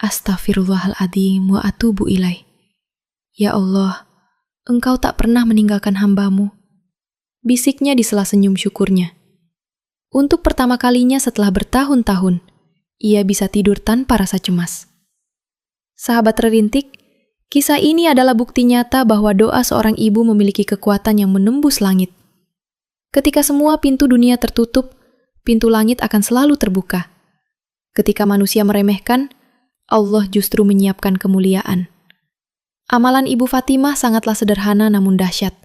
Astaghfirullahaladzim wa atubu ilaih. Ya Allah, Engkau tak pernah meninggalkan hamba-Mu. Bisiknya di sela senyum syukurnya. Untuk pertama kalinya setelah bertahun-tahun, ia bisa tidur tanpa rasa cemas. Sahabat Rerintik, kisah ini adalah bukti nyata bahwa doa seorang ibu memiliki kekuatan yang menembus langit. Ketika semua pintu dunia tertutup, pintu langit akan selalu terbuka. Ketika manusia meremehkan, Allah justru menyiapkan kemuliaan. Amalan Ibu Fatimah sangatlah sederhana namun dahsyat.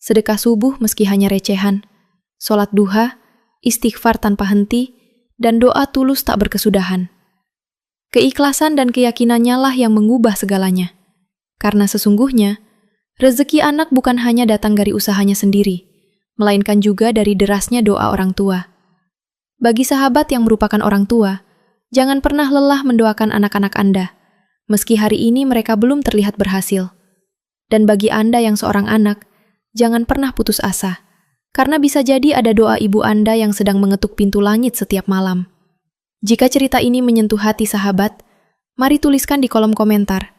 Sedekah subuh meski hanya recehan, sholat duha, istighfar tanpa henti, dan doa tulus tak berkesudahan. Keikhlasan dan keyakinannya lah yang mengubah segalanya. Karena sesungguhnya, rezeki anak bukan hanya datang dari usahanya sendiri, melainkan juga dari derasnya doa orang tua. Bagi sahabat yang merupakan orang tua, jangan pernah lelah mendoakan anak-anak Anda, meski hari ini mereka belum terlihat berhasil. Dan bagi Anda yang seorang anak, jangan pernah putus asa, karena bisa jadi ada doa ibu Anda yang sedang mengetuk pintu langit setiap malam. Jika cerita ini menyentuh hati sahabat, mari tuliskan di kolom komentar.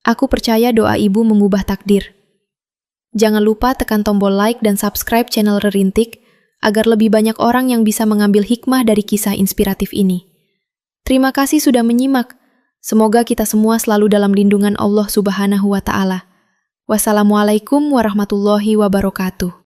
Aku percaya doa ibu mengubah takdir. Jangan lupa tekan tombol like dan subscribe channel Rerintik, agar lebih banyak orang yang bisa mengambil hikmah dari kisah inspiratif ini. Terima kasih sudah menyimak. Semoga kita semua selalu dalam lindungan Allah Subhanahu wa Ta'ala. Wassalamualaikum warahmatullahi wabarakatuh.